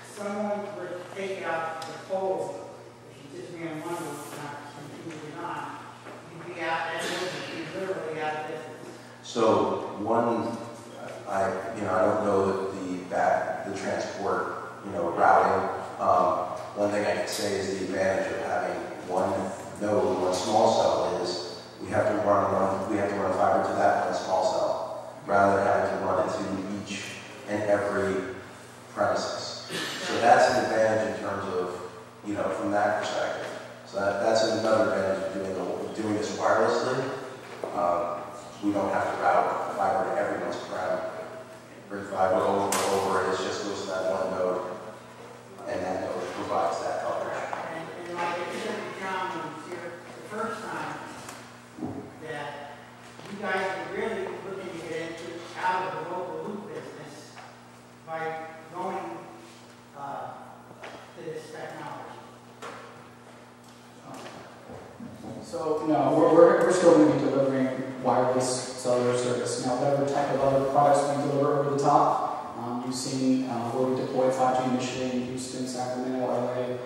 someone were to take out the pole, if you just ran one loop, not continuing on, you'd be out, that loop would be literally out of business. So one, I don't know that the transport, routing. One thing I can say is the advantage of having one node, one small cell is we have to run fiber to that one small cell rather than having to run it to each and every premises. So that's an advantage in terms of, from that perspective. So that's another advantage of doing this wirelessly. We don't have to route fiber to everyone's prem. Bring fiber over, it just goes to that one node, and that node provides that coverage. And like I said to John when he was here the first time, that you guys are really looking to get into out of the local loop business by going to this technology. So, no, we're still going to be delivering wireless cellular service. Now, whatever type of other products we deliver over the top, you've seen where we deploy 5G initially in Houston, Sacramento, LA,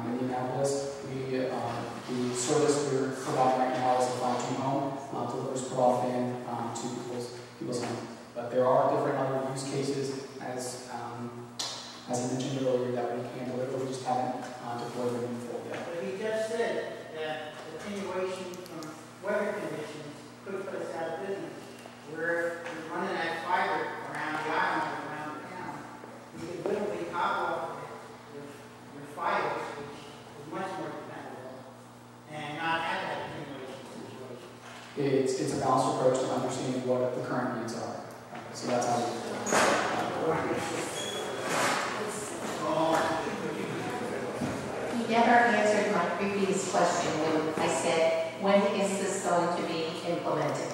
Indianapolis. The service we're providing right now is a 5G home, delivers broadband to people's homes. But there are different other use cases, as I mentioned earlier, that we can deliver. We just haven't deployed them in full yet. But he just said that attenuation from weather conditions could put us out of business. Where you're running that fiber around the island, around the town, you could literally hop off with FIOS, which is much more dependable, and not have that attenuation situation. It's a balanced approach to understanding what the current needs are. So that's how we You never answered my previous question when I said, when is this going to be implemented?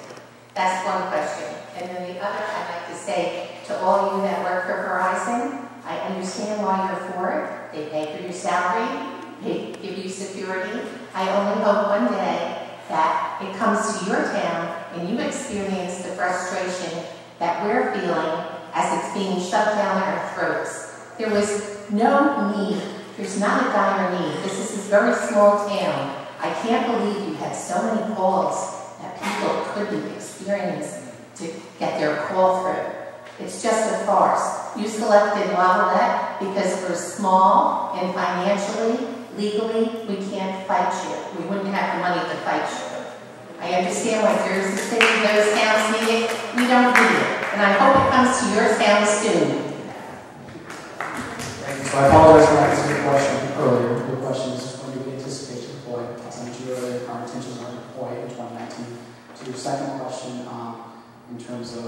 That's one question. And then the other, I'd like to say to all you that work for Verizon, I understand why you're for it. They pay for your salary, they give you security. I only hope one day that it comes to your town and you experience the frustration that we're feeling as it's being shoved down our throats. There was no need There's not a dire need. This is a very small town. I can't believe you had so many calls that people couldn't experience to get their call through. It's just a farce. You selected Lavallette because we're small and financially, legally, we can't fight you. We wouldn't have the money to fight you. I understand why Jersey City, those towns need it. We don't need it. And I hope it comes to your town soon. So I apologize for not answering your question earlier. Your question is when do we anticipate to deploy? As I mentioned earlier, our intentions are to deploy in 2019. To your second question, in terms of,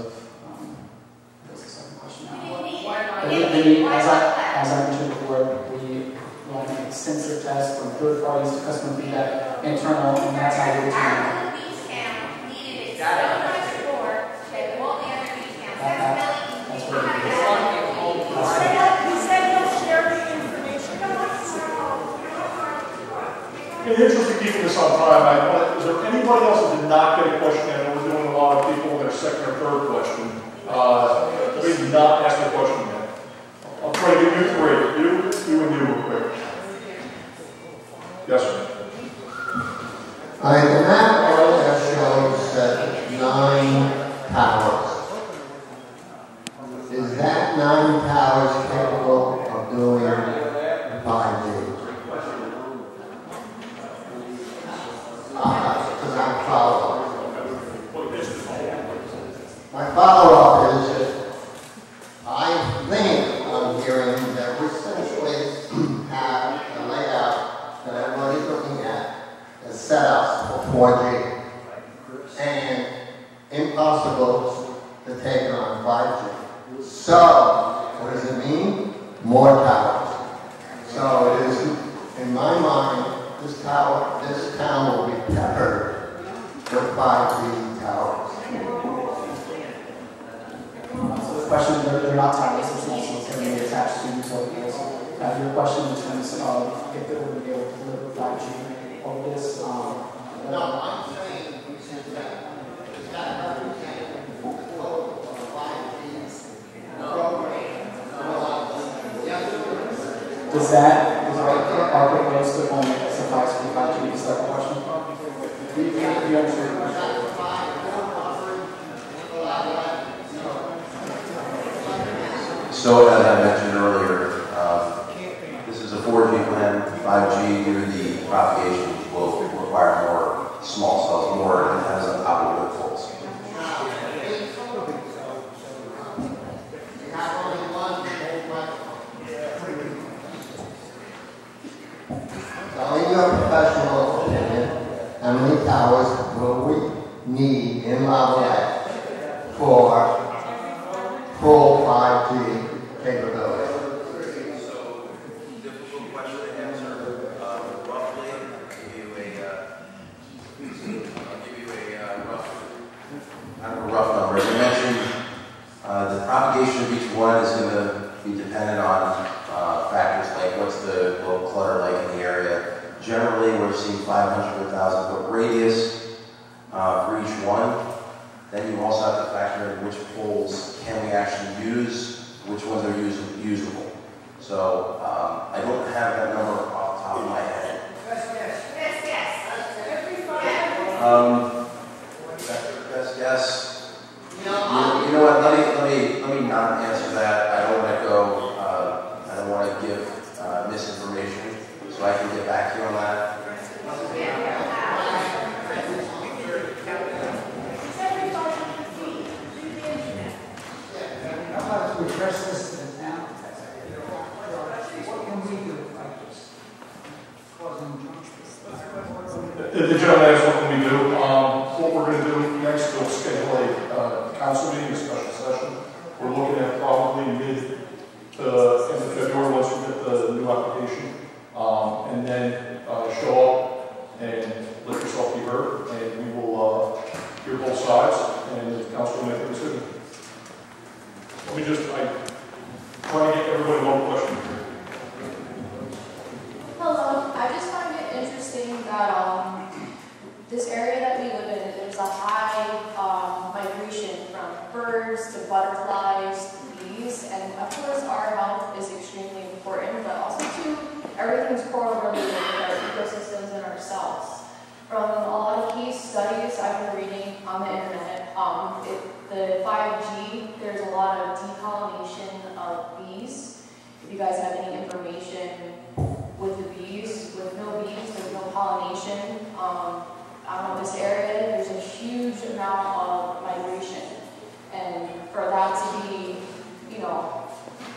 what's the second question now? As I mentioned before, we run an extensive test from third parties to customer feedback, internal, and that's how we determine. That's what it is. In the interest of keeping this on time, is there anybody else that did not get a question? I know we're doing a lot of people in their second or third question. We did not ask the question yet. I'll try to get you three. You and you real quick. Yes, sir. All right, the map area shows 9 towers. Is that 9 towers capable of doing 5G? Because I'm following. My follow-up is, I think I'm hearing that we essentially have a layout that everybody's looking at as set up for 4G and impossible to take on 5G. So, what does it mean? More towers. So it is, in my mind, this town will be peppered with 5G towers. So the question, they're not towers, it's not so they're going to be attached to utilities. Your question in terms of if it would be able to deliver 5G over this, no, I'm saying that represents the total of 5G program. does that, our proposed deployment suffice for 5G? Is that the question? Do you understand? So as I mentioned earlier, this is a 4G plan. 5G due to the propagation will require more small cells, more antennas on top of wood poles. So in your professional opinion, how many towers will we need in Lavallette for full 5G capability? So, difficult question to answer. Roughly, I'll give you a rough number. As I mentioned, the propagation of each one is going to be dependent on factors like what's the local clutter like in the area. Generally, we're seeing 500 to 1,000 foot radius for each one. Then you also have to factor in which poles can we actually use, which ones are usable. So I don't have that number off the top of my head. Best guess. You know what? Let me not answer that. I don't want to go. I don't want to give misinformation, so I can get back to you on that. To address this to the town, what can we do like this? The gentleman asked what can we do. What we're going to do next, we'll schedule a council meeting, a special session. We're looking at probably mid to end of February once we get the new application. And then show up and let yourself be heard, and we will hear both sides, and the council will make a decision. Let me just, I try to get everybody one question. Hello, I just find it interesting that this area that we live in, there's a high migration from birds to butterflies to bees, and of course our health is extremely important, but also to everything's correlated with our ecosystems and ourselves. From a lot of case studies I've been reading on the internet, the 5G, there's a lot of depollination of bees. If you guys have any information with the bees, with no bees, there's no pollination. I don't know, this area, there's a huge amount of migration. And for that to be,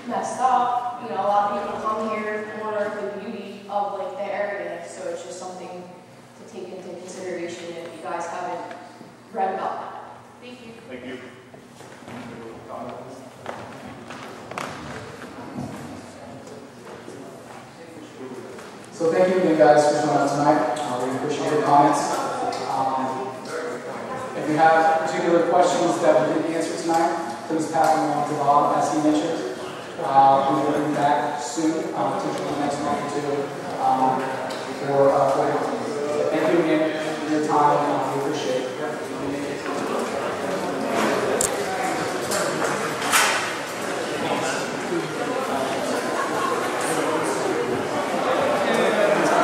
messed up, a lot of people come here for the beauty of like the area. So it's just something to take into consideration if you guys haven't read about that. Thank you. Thank you. So thank you again, guys, for showing up tonight. We appreciate your comments. If you have particular questions that we didn't answer tonight, please pass them along to Bob, as he mentioned. We will be back soon, potentially the next month or two, for thank you again for your time.